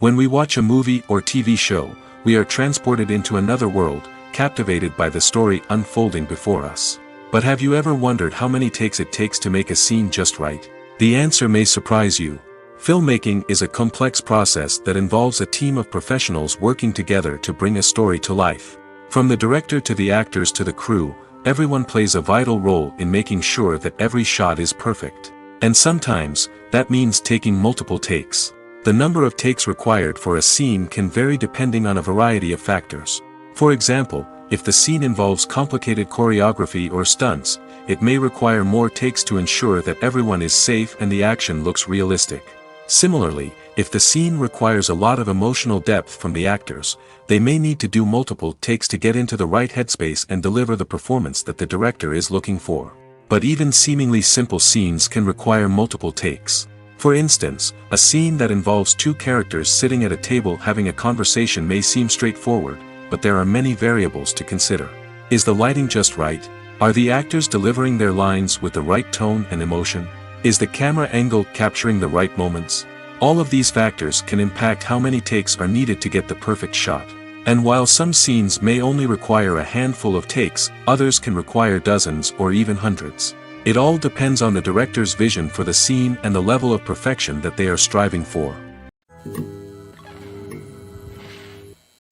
S1: When we watch a movie or TV show, we are transported into another world, captivated by the story unfolding before us. But have you ever wondered how many takes it takes to make a scene just right? The answer may surprise you. Filmmaking is a complex process that involves a team of professionals working together to bring a story to life. From the director to the actors to the crew, everyone plays a vital role in making sure that every shot is perfect. And sometimes, that means taking multiple takes. The number of takes required for a scene can vary depending on a variety of factors. For example, if the scene involves complicated choreography or stunts, it may require more takes to ensure that everyone is safe and the action looks realistic. Similarly, if the scene requires a lot of emotional depth from the actors, they may need to do multiple takes to get into the right headspace and deliver the performance that the director is looking for. But even seemingly simple scenes can require multiple takes. For instance, a scene that involves two characters sitting at a table having a conversation may seem straightforward, but there are many variables to consider. Is the lighting just right? Are the actors delivering their lines with the right tone and emotion? Is the camera angle capturing the right moments? All of these factors can impact how many takes are needed to get the perfect shot. And while some scenes may only require a handful of takes, others can require dozens or even hundreds. It all depends on the director's vision for the scene and the level of perfection that they are striving for.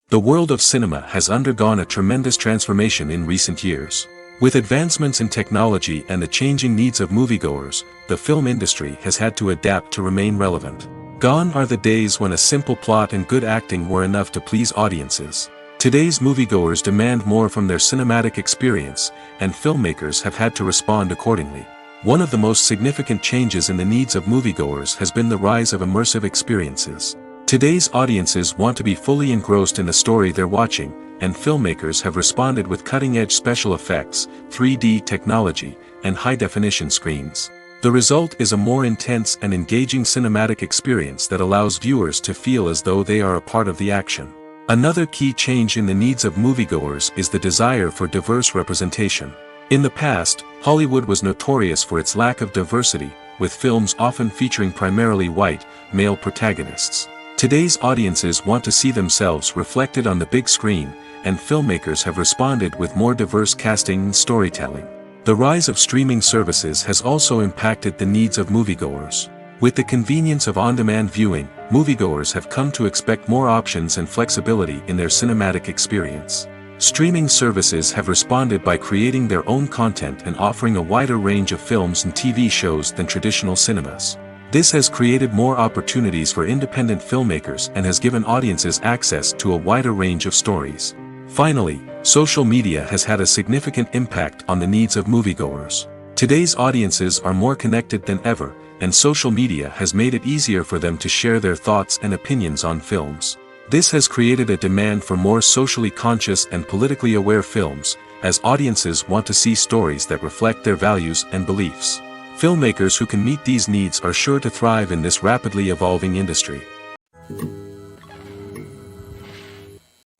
S1: The world of cinema has undergone a tremendous transformation in recent years. With advancements in technology and the changing needs of moviegoers, the film industry has had to adapt to remain relevant. Gone are the days when a simple plot and good acting were enough to please audiences. Today's moviegoers demand more from their cinematic experience, and filmmakers have had to respond accordingly. One of the most significant changes in the needs of moviegoers has been the rise of immersive experiences. Today's audiences want to be fully engrossed in the story they're watching, and filmmakers have responded with cutting-edge special effects, 3D technology, and high-definition screens. The result is a more intense and engaging cinematic experience that allows viewers to feel as though they are a part of the action. Another key change in the needs of moviegoers is the desire for diverse representation. In the past, Hollywood was notorious for its lack of diversity, with films often featuring primarily white, male protagonists. Today's audiences want to see themselves reflected on the big screen, and filmmakers have responded with more diverse casting and storytelling. The rise of streaming services has also impacted the needs of moviegoers. With the convenience of on-demand viewing, moviegoers have come to expect more options and flexibility in their cinematic experience. Streaming services have responded by creating their own content and offering a wider range of films and TV shows than traditional cinemas. This has created more opportunities for independent filmmakers and has given audiences access to a wider range of stories. Finally, social media has had a significant impact on the needs of moviegoers. Today's audiences are more connected than ever, and social media has made it easier for them to share their thoughts and opinions on films. This has created a demand for more socially conscious and politically aware films, as audiences want to see stories that reflect their values and beliefs. Filmmakers who can meet these needs are sure to thrive in this rapidly evolving industry.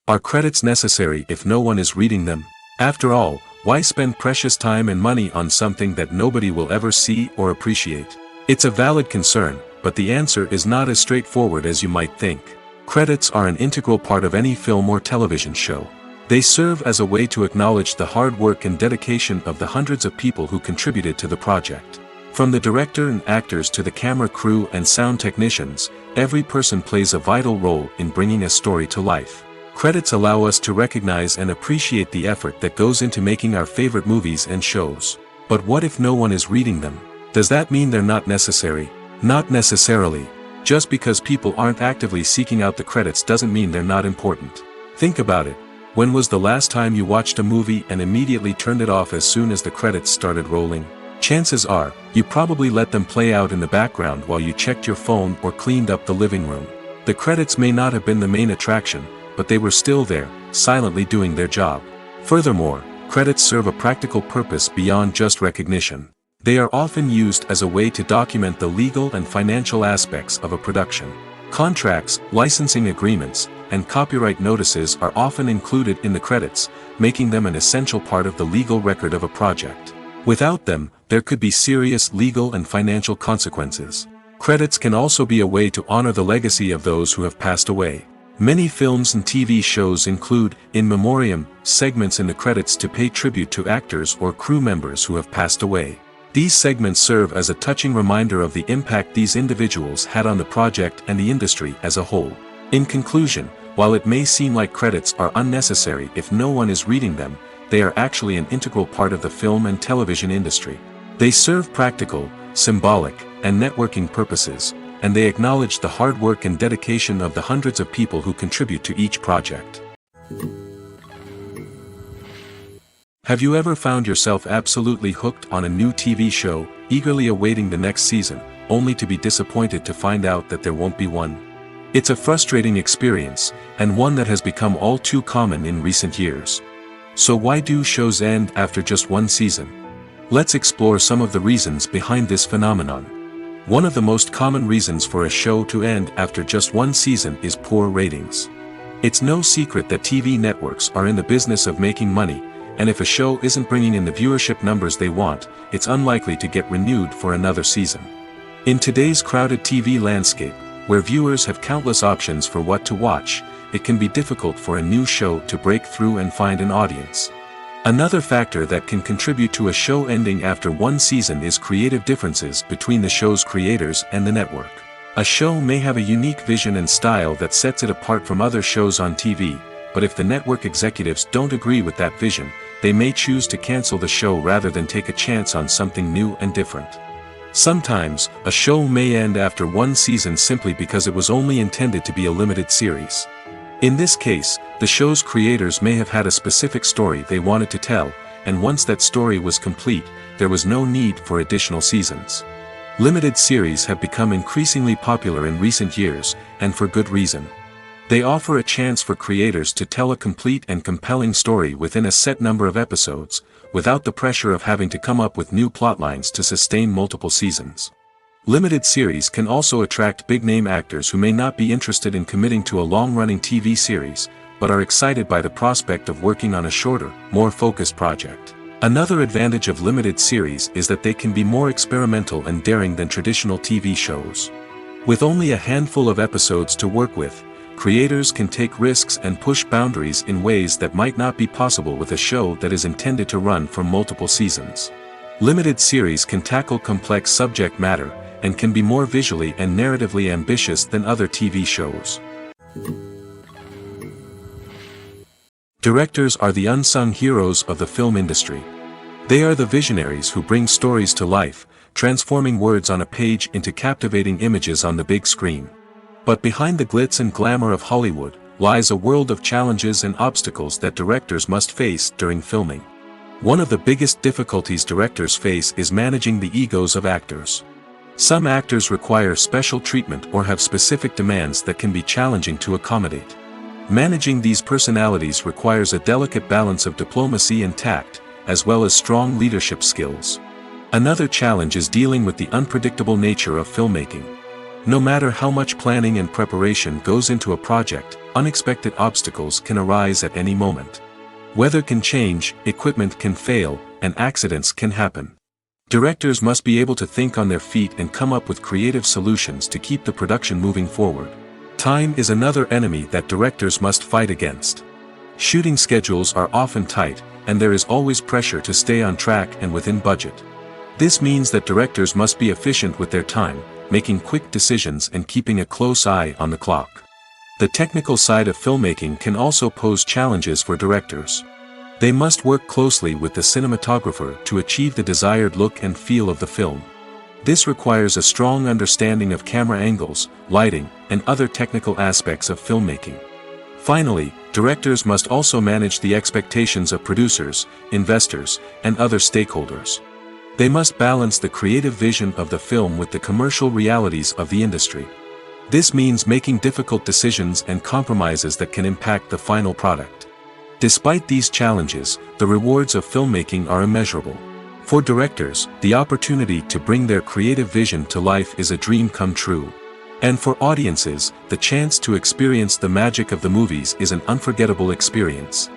S1: Are credits necessary if no one is reading them? After all, why spend precious time and money on something that nobody will ever see or appreciate? It's a valid concern, but the answer is not as straightforward as you might think. Credits are an integral part of any film or television show. They serve as a way to acknowledge the hard work and dedication of the hundreds of people who contributed to the project. From the director and actors to the camera crew and sound technicians, every person plays a vital role in bringing a story to life. Credits allow us to recognize and appreciate the effort that goes into making our favorite movies and shows. But what if no one is reading them? Does that mean they're not necessary? Not necessarily. Just because people aren't actively seeking out the credits doesn't mean they're not important. Think about it. When was the last time you watched a movie and immediately turned it off as soon as the credits started rolling? Chances are, you probably let them play out in the background while you checked your phone or cleaned up the living room. The credits may not have been the main attraction, but they were still there, silently doing their job. Furthermore, credits serve a practical purpose beyond just recognition. They are often used as a way to document the legal and financial aspects of a production. Contracts, licensing agreements, and copyright notices are often included in the credits, making them an essential part of the legal record of a project. Without them, there could be serious legal and financial consequences. Credits can also be a way to honor the legacy of those who have passed away. Many films and TV shows include, in memoriam, segments in the credits to pay tribute to actors or crew members who have passed away. These segments serve as a touching reminder of the impact these individuals had on the project and the industry as a whole. In conclusion, while it may seem like credits are unnecessary if no one is reading them, they are actually an integral part of the film and television industry. They serve practical, symbolic, and networking purposes, and they acknowledge the hard work and dedication of the hundreds of people who contribute to each project. Have you ever found yourself absolutely hooked on a new TV show, eagerly awaiting the next season, only to be disappointed to find out that there won't be one? It's a frustrating experience, and one that has become all too common in recent years. So why do shows end after just one season? Let's explore some of the reasons behind this phenomenon. One of the most common reasons for a show to end after just one season is poor ratings. It's no secret that TV networks are in the business of making money, and if a show isn't bringing in the viewership numbers they want, it's unlikely to get renewed for another season. In today's crowded TV landscape, where viewers have countless options for what to watch, it can be difficult for a new show to break through and find an audience. Another factor that can contribute to a show ending after one season is creative differences between the show's creators and the network. A show may have a unique vision and style that sets it apart from other shows on TV, but if the network executives don't agree with that vision, they may choose to cancel the show rather than take a chance on something new and different. Sometimes, a show may end after one season simply because it was only intended to be a limited series. In this case, the show's creators may have had a specific story they wanted to tell, and once that story was complete, there was no need for additional seasons. Limited series have become increasingly popular in recent years, and for good reason. They offer a chance for creators to tell a complete and compelling story within a set number of episodes, without the pressure of having to come up with new plotlines to sustain multiple seasons. Limited series can also attract big-name actors who may not be interested in committing to a long-running TV series, but are excited by the prospect of working on a shorter, more focused project. Another advantage of limited series is that they can be more experimental and daring than traditional TV shows. With only a handful of episodes to work with, creators can take risks and push boundaries in ways that might not be possible with a show that is intended to run for multiple seasons. Limited series can tackle complex subject matter, and can be more visually and narratively ambitious than other TV shows. Directors are the unsung heroes of the film industry. They are the visionaries who bring stories to life, transforming words on a page into captivating images on the big screen. But behind the glitz and glamour of Hollywood, lies a world of challenges and obstacles that directors must face during filming. One of the biggest difficulties directors face is managing the egos of actors. Some actors require special treatment or have specific demands that can be challenging to accommodate. Managing these personalities requires a delicate balance of diplomacy and tact, as well as strong leadership skills. Another challenge is dealing with the unpredictable nature of filmmaking. No matter how much planning and preparation goes into a project, unexpected obstacles can arise at any moment. Weather can change, equipment can fail, and accidents can happen. Directors must be able to think on their feet and come up with creative solutions to keep the production moving forward. Time is another enemy that directors must fight against. Shooting schedules are often tight, and there is always pressure to stay on track and within budget. This means that directors must be efficient with their time, making quick decisions and keeping a close eye on the clock. The technical side of filmmaking can also pose challenges for directors. They must work closely with the cinematographer to achieve the desired look and feel of the film. This requires a strong understanding of camera angles, lighting, and other technical aspects of filmmaking. Finally, directors must also manage the expectations of producers, investors, and other stakeholders. They must balance the creative vision of the film with the commercial realities of the industry. This means making difficult decisions and compromises that can impact the final product. Despite these challenges, the rewards of filmmaking are immeasurable. For directors, the opportunity to bring their creative vision to life is a dream come true. And for audiences, the chance to experience the magic of the movies is an unforgettable experience.